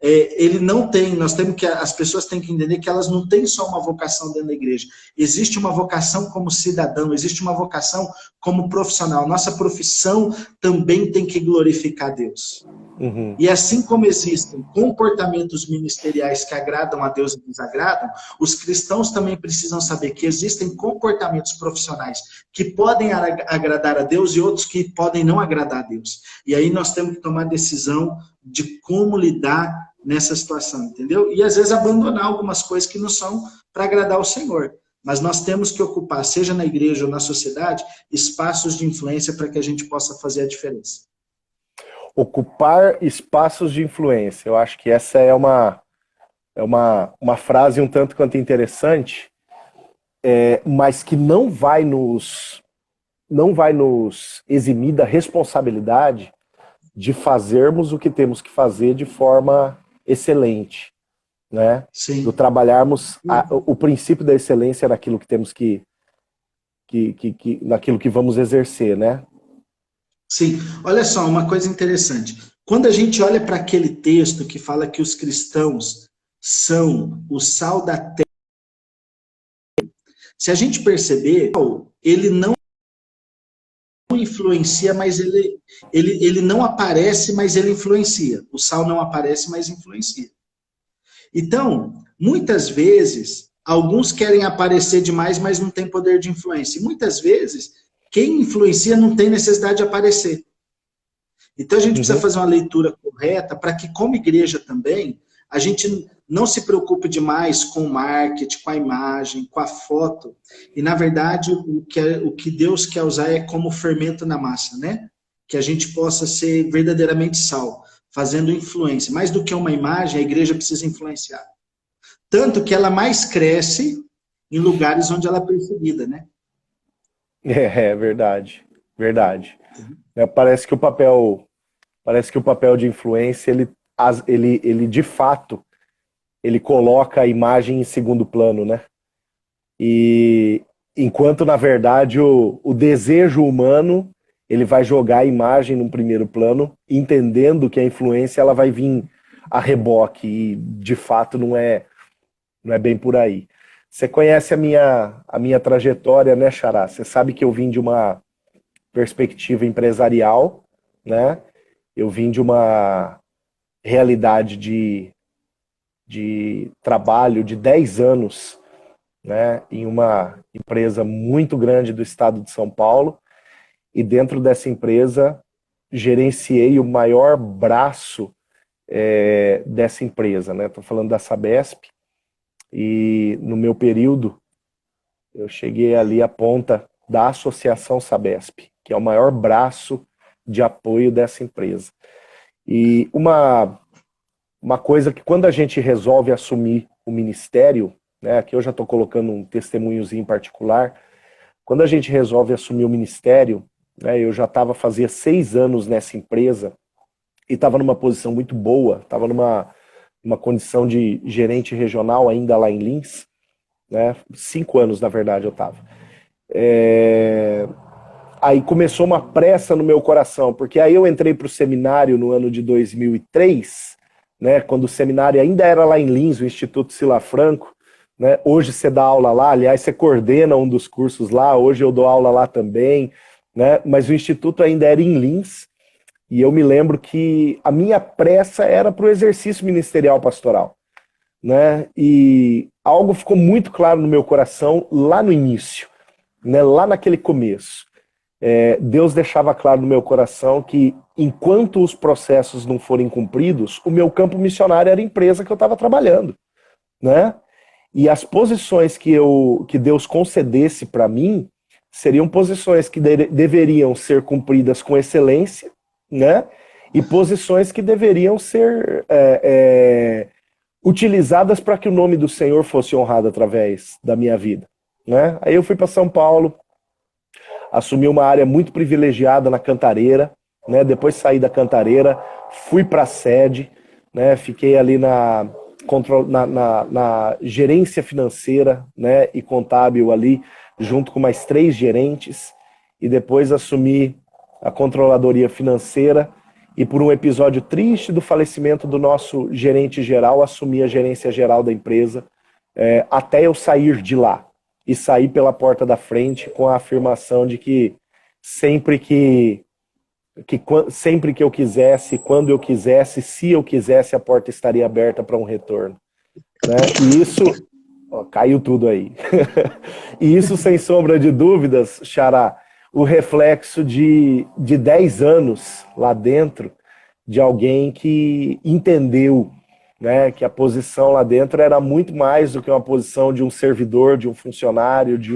Ele não tem, as pessoas têm que entender que elas não têm só uma vocação dentro da igreja. Existe uma vocação como cidadão, existe uma vocação como profissional. Nossa profissão também tem que glorificar Deus. Uhum. E assim como existem comportamentos ministeriais que agradam a Deus e desagradam, os cristãos também precisam saber que existem comportamentos profissionais que podem agradar a Deus e outros que podem não agradar a Deus. E aí nós temos que tomar decisão de como lidar nessa situação, entendeu? E às vezes abandonar algumas coisas que não são para agradar o Senhor. Mas nós temos que ocupar, seja na igreja ou na sociedade, espaços de influência para que a gente possa fazer a diferença. Ocupar espaços de influência. Eu acho que essa é uma frase um tanto quanto interessante, mas que não vai nos eximir da responsabilidade de fazermos o que temos que fazer de forma excelente, né? Sim. Do trabalharmos o princípio da excelência naquilo que temos naquilo que vamos exercer, né? Sim, olha só, uma coisa interessante. Quando a gente olha para aquele texto que fala que os cristãos são o sal da terra, se a gente perceber, ele não influencia, mas ele não aparece, mas ele influencia. O sal não aparece, mas influencia. Então, muitas vezes, alguns querem aparecer demais, mas não tem poder de influência. E muitas vezes, quem influencia não tem necessidade de aparecer. Então a gente precisa fazer uma leitura correta para que, como igreja também, a gente não se preocupe demais com o marketing, com a imagem, com a foto. E, na verdade, o que Deus quer usar é como fermento na massa, né? Que a gente possa ser verdadeiramente sal, fazendo influência. Mais do que uma imagem, a igreja precisa influenciar. Tanto que ela mais cresce em lugares onde ela é perseguida, né? É verdade, verdade. Parece que o papel de influência, ele de fato, ele coloca a imagem em segundo plano, né? E enquanto, na verdade, o desejo humano, ele vai jogar a imagem num primeiro plano, entendendo que a influência ela vai vir a reboque, e de fato não é bem por aí. Você conhece a minha trajetória, né, Xará? Você sabe que eu vim de uma perspectiva empresarial, né? Eu vim de uma realidade de trabalho de 10 anos, né, em uma empresa muito grande do estado de São Paulo, e dentro dessa empresa gerenciei o maior braço dessa empresa, né? Estou falando da Sabesp, e no meu período eu cheguei ali à ponta da Associação Sabesp, que é o maior braço de apoio dessa empresa. E uma coisa que quando a gente resolve assumir o ministério, né, aqui eu já estou colocando um testemunhozinho em particular, quando a gente resolve assumir o ministério, né, eu já fazia 6 anos nessa empresa e estava numa posição muito boa, estava numa condição de gerente regional ainda lá em Lins, né, 5 anos na verdade eu estava. Aí começou uma pressa no meu coração, porque aí eu entrei para o seminário no ano de 2003, né, quando o seminário ainda era lá em Lins, o Instituto Sila Franco, né, hoje você dá aula lá, aliás, você coordena um dos cursos lá, hoje eu dou aula lá também, né, mas o Instituto ainda era em Lins, e eu me lembro que a minha pressa era para o exercício ministerial pastoral, né, e algo ficou muito claro no meu coração lá no início, né, lá naquele começo. Deus deixava claro no meu coração que enquanto os processos não forem cumpridos, o meu campo missionário era a empresa que eu estava trabalhando, né? E as posições que Deus concedesse para mim seriam posições que deveriam ser cumpridas com excelência, né? E posições que deveriam ser utilizadas para que o nome do Senhor fosse honrado através da minha vida, né? Aí eu fui para São Paulo, assumi uma área muito privilegiada na Cantareira, né? Depois saí da Cantareira, fui para a sede, né? Fiquei ali na gerência financeira, né? E contábil ali, junto com mais 3 gerentes, e depois assumi a controladoria financeira, e por um episódio triste do falecimento do nosso gerente geral, assumi a gerência geral da empresa, até eu sair de lá. E sair pela porta da frente com a afirmação de que sempre que eu quisesse, quando eu quisesse, se eu quisesse, a porta estaria aberta para um retorno, né? E isso, caiu tudo aí. E isso, sem sombra de dúvidas, Xará, o reflexo de 10 anos lá dentro, de alguém que entendeu, né, que a posição lá dentro era muito mais do que uma posição de um servidor, de um funcionário, de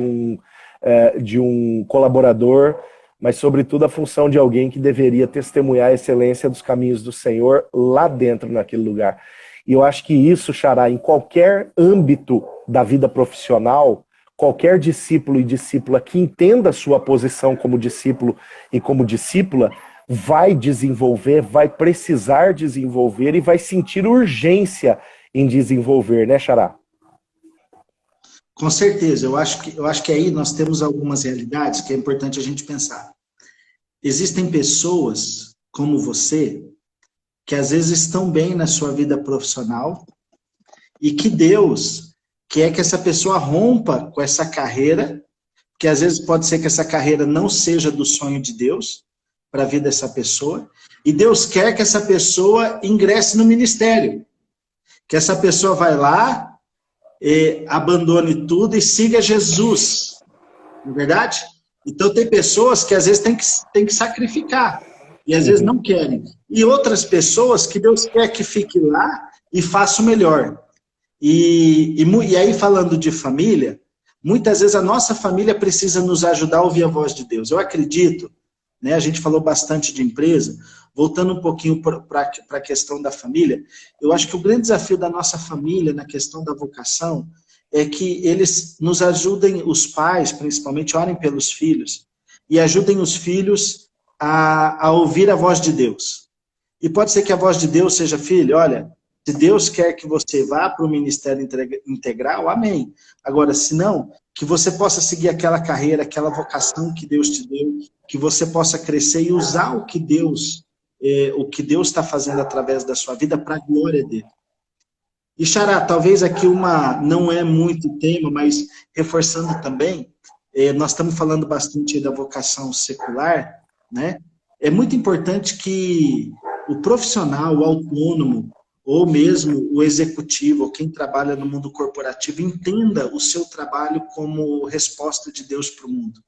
um colaborador, mas sobretudo a função de alguém que deveria testemunhar a excelência dos caminhos do Senhor lá dentro naquele lugar. E eu acho que isso, Xará, em qualquer âmbito da vida profissional, qualquer discípulo e discípula que entenda a sua posição como discípulo e como discípula, vai desenvolver, vai precisar desenvolver e vai sentir urgência em desenvolver, né, Xará? Com certeza, eu acho que aí nós temos algumas realidades que é importante a gente pensar. Existem pessoas como você que às vezes estão bem na sua vida profissional e que Deus quer que essa pessoa rompa com essa carreira, que às vezes pode ser que essa carreira não seja do sonho de Deus para a vida dessa pessoa, e Deus quer que essa pessoa ingresse no ministério, que essa pessoa vai lá, abandone tudo e siga Jesus, não é verdade? Então tem pessoas que às vezes tem que sacrificar, e às vezes não querem, e outras pessoas que Deus quer que fique lá e faça o melhor. E aí falando de família, muitas vezes a nossa família precisa nos ajudar a ouvir a voz de Deus. Eu acredito, né, a gente falou bastante de empresa, voltando um pouquinho para a questão da família, eu acho que o grande desafio da nossa família na questão da vocação é que eles nos ajudem, os pais principalmente, orem pelos filhos e ajudem os filhos a ouvir a voz de Deus. E pode ser que a voz de Deus seja: filho, olha, se Deus quer que você vá para o ministério integral, amém. Agora, se não, que você possa seguir aquela carreira, aquela vocação que Deus te deu, que você possa crescer e usar o que Deus está fazendo através da sua vida para a glória dele. E, Xará, talvez aqui não é muito tema, mas reforçando também, nós estamos falando bastante da vocação secular, né? É muito importante que o profissional, o autônomo, ou mesmo o executivo, ou quem trabalha no mundo corporativo, entenda o seu trabalho como resposta de Deus para o mundo.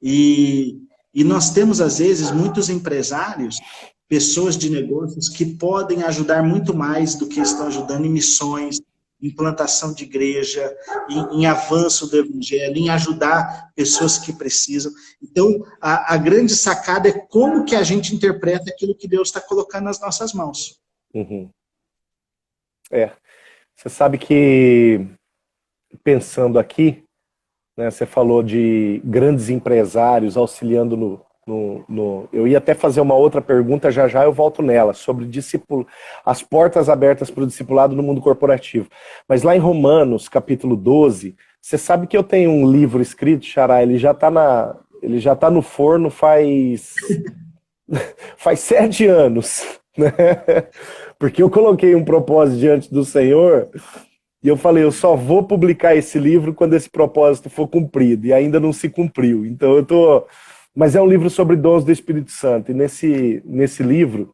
E nós temos, às vezes, muitos empresários, pessoas de negócios, que podem ajudar muito mais do que estão ajudando em missões, em plantação de igreja, em avanço do evangelho, em ajudar pessoas que precisam. Então, a grande sacada é como que a gente interpreta aquilo que Deus está colocando nas nossas mãos. Uhum. Você sabe que, pensando aqui, né, você falou de grandes empresários auxiliando eu ia até fazer uma outra pergunta, já eu volto nela, sobre as portas abertas para o discipulado no mundo corporativo. Mas lá em Romanos, capítulo 12, você sabe que eu tenho um livro escrito, Xará, ele já está no forno faz 7 anos, né? Porque eu coloquei um propósito diante do Senhor e eu falei, eu só vou publicar esse livro quando esse propósito for cumprido, e ainda não se cumpriu. Então Mas é um livro sobre dons do Espírito Santo, e nesse livro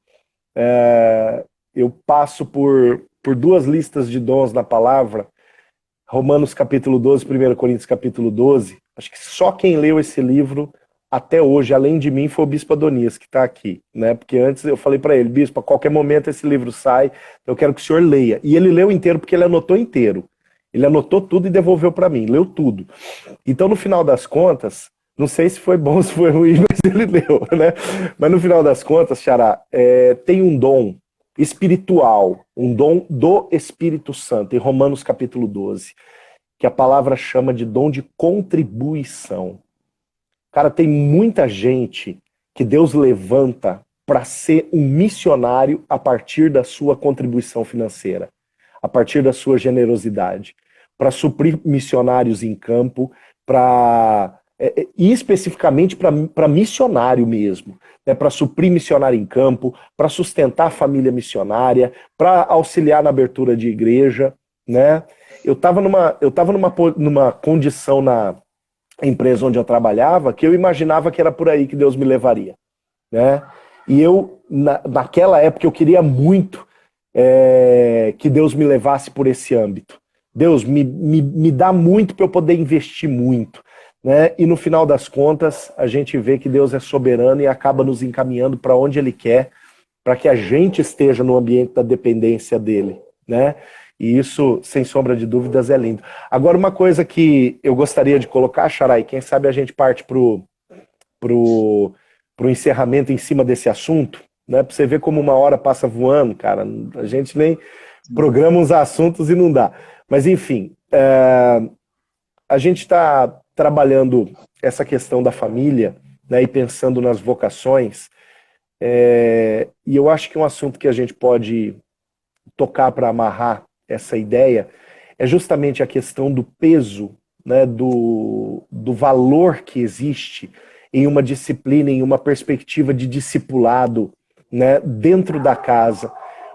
eu passo por 2 listas de dons na palavra, Romanos capítulo 12, 1 Coríntios capítulo 12, acho que só quem leu esse livro até hoje, além de mim, foi o Bispo Adonias, que está aqui, né? Porque antes eu falei para ele, Bispo, a qualquer momento esse livro sai, eu quero que o senhor leia. E ele leu inteiro porque ele anotou inteiro. Ele anotou tudo e devolveu para mim, leu tudo. Então, no final das contas, não sei se foi bom, se foi ruim, mas ele leu, né? Mas no final das contas, Xará, tem um dom espiritual, um dom do Espírito Santo, em Romanos capítulo 12, que a palavra chama de dom de contribuição. Cara, tem muita gente que Deus levanta para ser um missionário a partir da sua contribuição financeira, a partir da sua generosidade, para suprir missionários em campo, e especificamente para missionário mesmo, né, para suprir missionário em campo, para sustentar a família missionária, para auxiliar na abertura de igreja, né? Eu estava numa condição na empresa onde eu trabalhava, que eu imaginava que era por aí que Deus me levaria, né? E eu, naquela época, eu queria muito que Deus me levasse por esse âmbito. Deus, me dá muito para eu poder investir muito, né? E no final das contas, a gente vê que Deus é soberano e acaba nos encaminhando para onde Ele quer, para que a gente esteja no ambiente da dependência dEle, né? E isso, sem sombra de dúvidas, é lindo. Agora, uma coisa que eu gostaria de colocar, Xará, e quem sabe a gente parte pro encerramento em cima desse assunto, né? Para você ver como uma hora passa voando, cara. A gente nem programa uns assuntos e não dá. Mas, enfim, a gente está trabalhando essa questão da família, né, e pensando nas vocações, e eu acho que um assunto que a gente pode tocar para amarrar essa ideia é justamente a questão do peso, né, do valor que existe em uma disciplina, em uma perspectiva de discipulado, né, dentro da casa,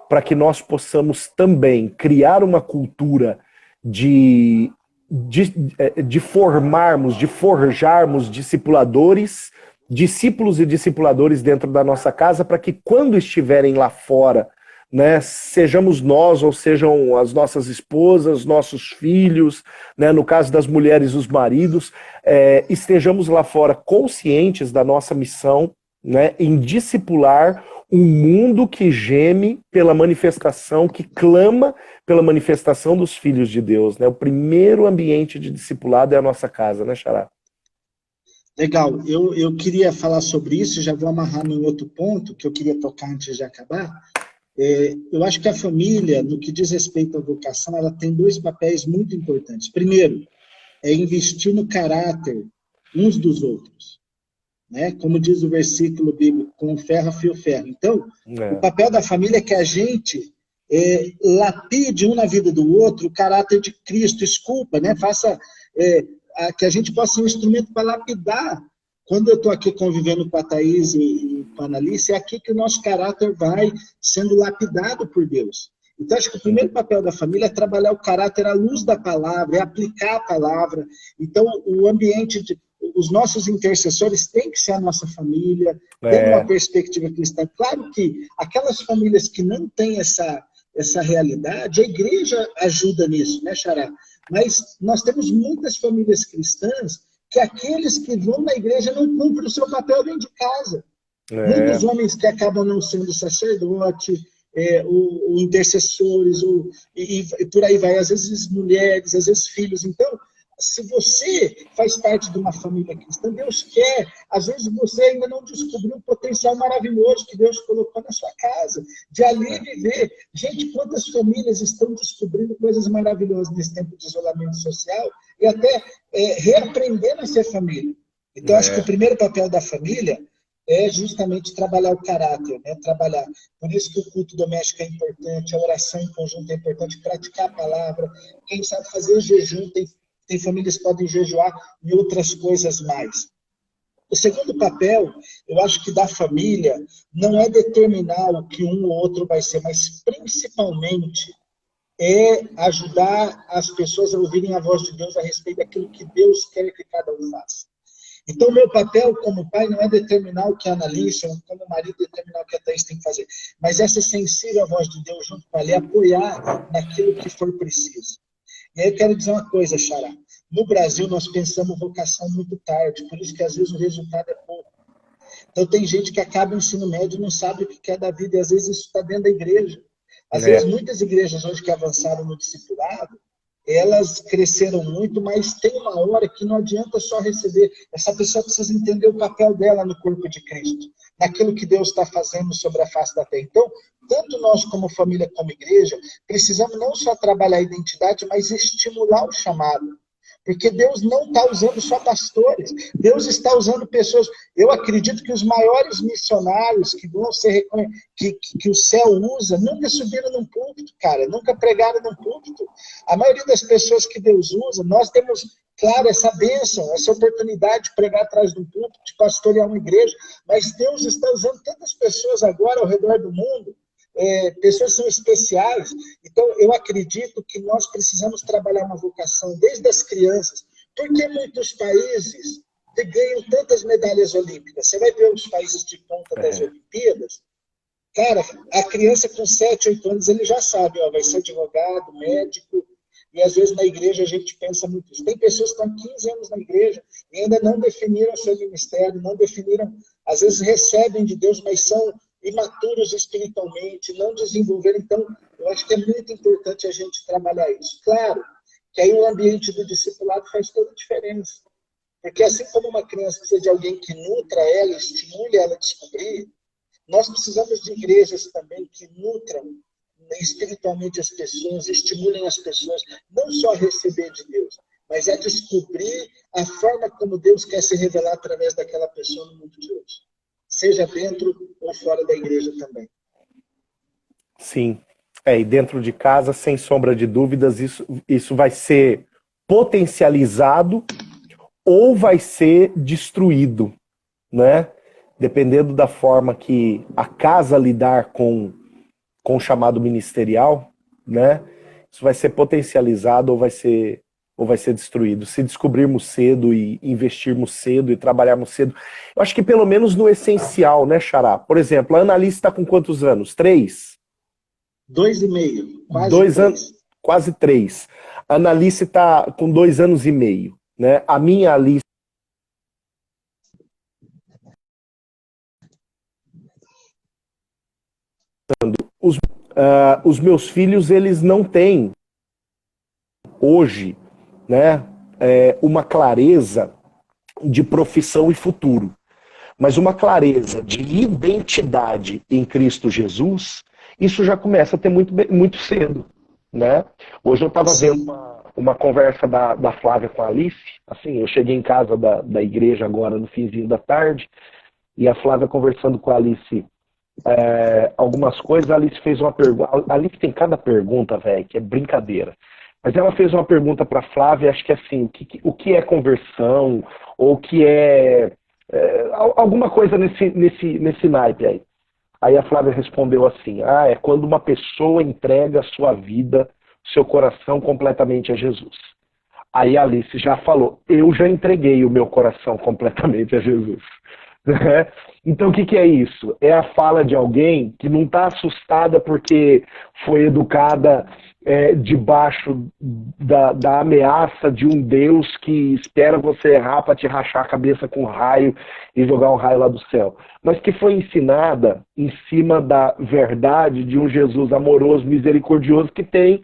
para que nós possamos também criar uma cultura de formarmos, de forjarmos discipuladores, discípulos e discipuladores dentro da nossa casa, para que quando estiverem lá fora, né, sejamos nós ou sejam as nossas esposas, nossos filhos, né, no caso das mulheres, os maridos, estejamos lá fora conscientes da nossa missão, né, em discipular um mundo que geme pela manifestação, que clama pela manifestação dos filhos de Deus, né? O primeiro ambiente de discipulado é a nossa casa, né, Xará? Legal, eu queria falar sobre isso, já vou amarrar num outro ponto que eu queria tocar antes de acabar. Eu acho que a família, no que diz respeito à vocação, ela tem 2 papéis muito importantes. Primeiro, é investir no caráter uns dos outros, né? Como diz o versículo bíblico, com ferro afia o ferro. Então, o papel da família é que a gente lapide um na vida do outro o caráter de Cristo, esculpa, né? Faça que a gente possa ser um instrumento para lapidar. Quando eu estou aqui convivendo com a Thaís e com a Analice, é aqui que o nosso caráter vai sendo lapidado por Deus. Então, acho que o primeiro papel da família é trabalhar o caráter à luz da palavra, é aplicar a palavra. Então, o ambiente, os nossos intercessores têm que ser a nossa família, tendo uma perspectiva cristã. Claro que aquelas famílias que não têm essa realidade, a igreja ajuda nisso, né, Xará? Mas nós temos muitas famílias cristãs que aqueles que vão na igreja não cumprem o seu papel dentro de casa. Muitos homens que acabam não sendo sacerdote, o intercessores, e por aí vai, às vezes mulheres, às vezes filhos. Então, se você faz parte de uma família cristã, Deus quer, às vezes você ainda não descobriu o potencial maravilhoso que Deus colocou na sua casa, de ali viver. Gente, quantas famílias estão descobrindo coisas maravilhosas nesse tempo de isolamento social e até reaprendendo a ser família. Então, acho que o primeiro papel da família é justamente trabalhar o caráter, né? Trabalhar. Por isso que o culto doméstico é importante, a oração em conjunto é importante, praticar a palavra, quem sabe fazer jejum, tem famílias que podem jejuar e outras coisas mais. O segundo papel, eu acho que da família, não é determinar o que um ou outro vai ser, mas principalmente é ajudar as pessoas a ouvirem a voz de Deus a respeito daquilo que Deus quer que cada um faça. Então, meu papel como pai não é determinar o que a Analice, ou como marido determinar o que a Thaís tem que fazer, mas é ser sensível à voz de Deus junto com ela e apoiar naquilo que for preciso. E aí eu quero dizer uma coisa, Xará. No Brasil, nós pensamos vocação muito tarde, por isso que às vezes o resultado é pouco. Então, tem gente que acaba o ensino médio e não sabe o que quer da vida, e às vezes isso está dentro da igreja. Às vezes, muitas igrejas hoje que avançaram no discipulado, elas cresceram muito, mas tem uma hora que não adianta só receber. Essa pessoa precisa entender o papel dela no corpo de Cristo, naquilo que Deus está fazendo sobre a face da terra. Então, tanto nós como família, como igreja, precisamos não só trabalhar a identidade, mas estimular o chamado. Porque Deus não está usando só pastores, Deus está usando pessoas. Eu acredito que os maiores missionários que vão ser que o céu usa, nunca subiram num púlpito, cara, nunca pregaram num púlpito. A maioria das pessoas que Deus usa, nós temos, claro, essa bênção, essa oportunidade de pregar atrás de um púlpito, de pastorear uma igreja, mas Deus está usando tantas pessoas agora ao redor do mundo. Pessoas são especiais. Então, eu acredito que nós precisamos trabalhar uma vocação desde as crianças. Por que muitos países ganham tantas medalhas olímpicas? Você vai ver os países de ponta das Olimpíadas. Cara, a criança com 7, 8 anos, ele já sabe, vai ser advogado, médico, e às vezes na igreja a gente pensa muito isso. Tem pessoas que estão 15 anos na igreja e ainda não definiram seu ministério, não definiram, às vezes recebem de Deus, mas são imaturos espiritualmente, não desenvolveram. Então, eu acho que é muito importante a gente trabalhar isso. Claro que aí o ambiente do discipulado faz toda a diferença. Porque assim como uma criança precisa de alguém que nutra ela, estimule ela a descobrir, nós precisamos de igrejas também que nutram espiritualmente as pessoas, estimulem as pessoas, não só a receber de Deus, mas a descobrir a forma como Deus quer se revelar através daquela pessoa no mundo de hoje. Seja dentro ou fora da igreja também. Sim. E dentro de casa, sem sombra de dúvidas, isso vai ser potencializado ou vai ser destruído, né? Dependendo da forma que a casa lidar com o chamado ministerial, né? Isso vai ser potencializado ou vai ser destruído. Se descobrirmos cedo e investirmos cedo e trabalharmos cedo. Eu acho que pelo menos no essencial, né, Xará? Por exemplo, a Analice está com quantos anos? 3? 2,5. Quase 2 3. anos, quase 3. A Analice está com 2 anos e meio. Né? A minha Alice os meus filhos, eles não têm hoje, né, uma clareza de profissão e futuro, mas uma clareza de identidade em Cristo Jesus. Isso já começa a ter muito cedo, né? Hoje eu estava vendo uma conversa da Flávia com a Alice. Assim, eu cheguei em casa da igreja agora no finzinho da tarde, e a Flávia conversando com a Alice algumas coisas. A Alice fez uma pergunta. A Alice tem cada pergunta, velho, que é brincadeira. Mas ela fez uma pergunta para a Flávia, acho que assim, o que é conversão, ou o que alguma coisa nesse naipe aí. Aí a Flávia respondeu assim, é quando uma pessoa entrega a sua vida, seu coração completamente a Jesus. Aí a Alice já falou, eu já entreguei o meu coração completamente a Jesus. Então o que é isso? É a fala de alguém que não está assustada porque foi educada debaixo da ameaça de um Deus que espera você errar para te rachar a cabeça com um raio e jogar um raio lá do céu. Mas que foi ensinada em cima da verdade de um Jesus amoroso, misericordioso, que tem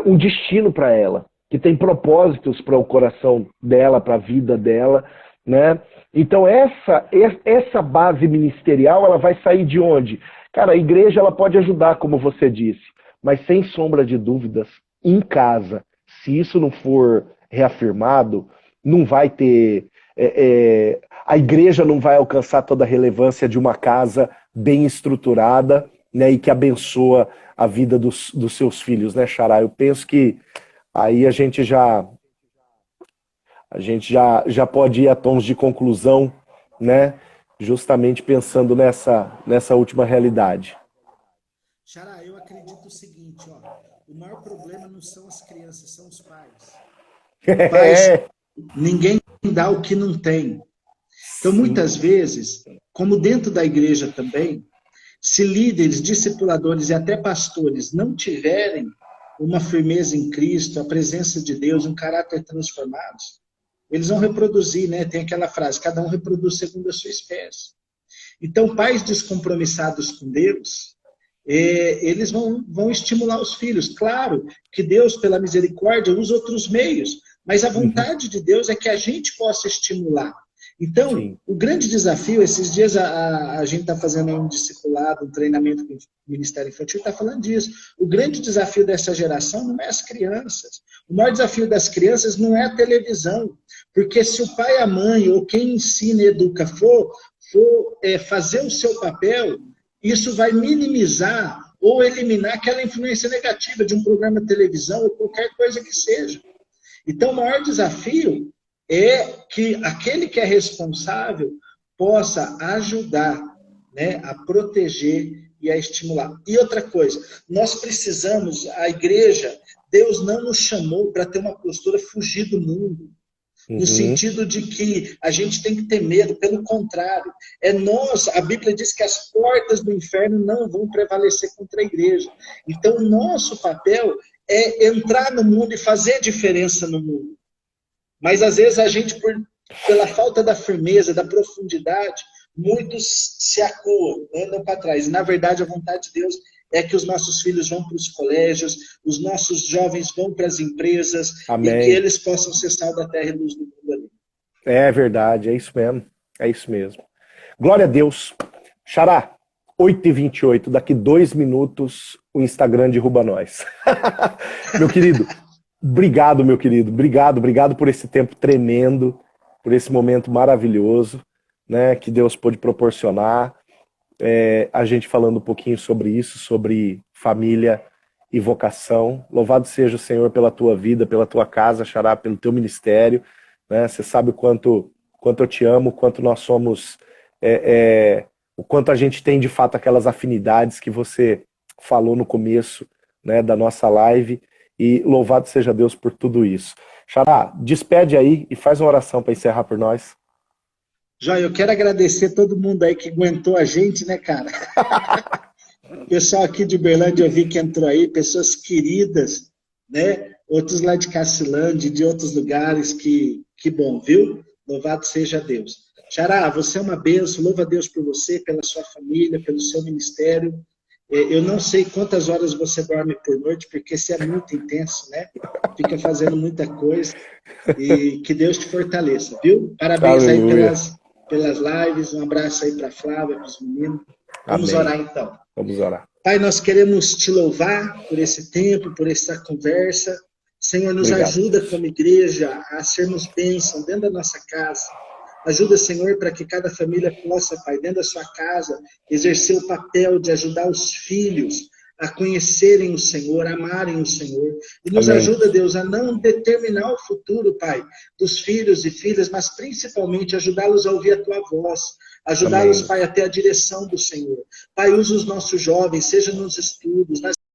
um destino para ela, que tem propósitos para o coração dela, para a vida dela, né? Então essa base ministerial, ela vai sair de onde? Cara, a igreja ela pode ajudar, como você disse, mas sem sombra de dúvidas, em casa, se isso não for reafirmado, não vai ter... a igreja não vai alcançar toda a relevância de uma casa bem estruturada, né, e que abençoa a vida dos seus filhos, né, Xará? Eu penso que aí a gente já pode ir a tons de conclusão, né? Justamente pensando nessa última realidade. Xará, eu acredito o seguinte, ó, o maior problema não são as crianças, são os pais. Pais, ninguém dá o que não tem. Então, muitas vezes, como dentro da igreja também, se líderes, discipuladores e até pastores não tiverem uma firmeza em Cristo, a presença de Deus, um caráter transformado, eles vão reproduzir, né? Tem aquela frase, cada um reproduz segundo a sua espécie. Então, pais descompromissados com Deus, eles vão estimular os filhos. Claro que Deus, pela misericórdia, usa outros meios, mas a vontade de Deus é que a gente possa estimular. Então, sim, o grande desafio, esses dias a gente está fazendo um discipulado, um treinamento com o Ministério Infantil, está falando disso. O grande desafio dessa geração não é as crianças. O maior desafio das crianças não é a televisão. Porque se o pai, a mãe, ou quem ensina e educa for fazer o seu papel, isso vai minimizar ou eliminar aquela influência negativa de um programa de televisão ou qualquer coisa que seja. Então, o maior desafio é que aquele que é responsável possa ajudar, né, a proteger e a estimular. E outra coisa, nós precisamos, a igreja, Deus não nos chamou para ter uma postura fugir do mundo, no sentido de que a gente tem que ter medo, pelo contrário, a Bíblia diz que as portas do inferno não vão prevalecer contra a igreja. Então, o nosso papel é entrar no mundo e fazer diferença no mundo. Mas, às vezes, a gente, pela falta da firmeza, da profundidade, muitos se acuam, andam para trás. E, na verdade, a vontade de Deus é que os nossos filhos vão para os colégios, os nossos jovens vão para as empresas, amém, e que eles possam ser sal da terra e luz do mundo ali. É verdade, é isso mesmo. É isso mesmo. Glória a Deus. Xará, 8h28, daqui 2 minutos o Instagram derruba nós. Meu querido, obrigado, meu querido. Obrigado por esse tempo tremendo, por esse momento maravilhoso, né, que Deus pôde proporcionar. A gente falando um pouquinho sobre isso, sobre família e vocação. Louvado seja o Senhor pela tua vida, pela tua casa, Xará, pelo teu ministério, né? Você sabe o quanto eu te amo, o quanto nós somos, o quanto a gente tem de fato aquelas afinidades que você falou no começo, né, da nossa live, e louvado seja Deus por tudo isso. Xará, despede aí e faz uma oração para encerrar por nós. Joia, eu quero agradecer todo mundo aí que aguentou a gente, né, cara? O pessoal aqui de Uberlândia, eu vi que entrou aí, pessoas queridas, né? Outros lá de Cacilândia, de outros lugares, que bom, viu? Louvado seja Deus. Xará, você é uma bênção, louva a Deus por você, pela sua família, pelo seu ministério. Eu não sei quantas horas você dorme por noite, porque você é muito intenso, né? Fica fazendo muita coisa. E que Deus te fortaleça, viu? Parabéns. Aleluia. Aí pelas lives, um abraço aí para a Flávia, para os meninos. Vamos Amém. Orar então. Vamos orar. Pai, nós queremos te louvar por esse tempo, por essa conversa. Senhor, nos Obrigado. Ajuda como igreja a sermos bênção dentro da nossa casa. Ajuda, Senhor, para que cada família possa, Pai, dentro da sua casa, exercer o papel de ajudar os filhos a conhecerem o Senhor, a amarem o Senhor. E nos Amém. ajuda, Deus, a não determinar o futuro, Pai, dos filhos e filhas, mas principalmente ajudá-los a ouvir a Tua voz, ajudá-los, Amém. Pai, a ter a direção do Senhor. Pai, usa os nossos jovens, seja nos estudos, nas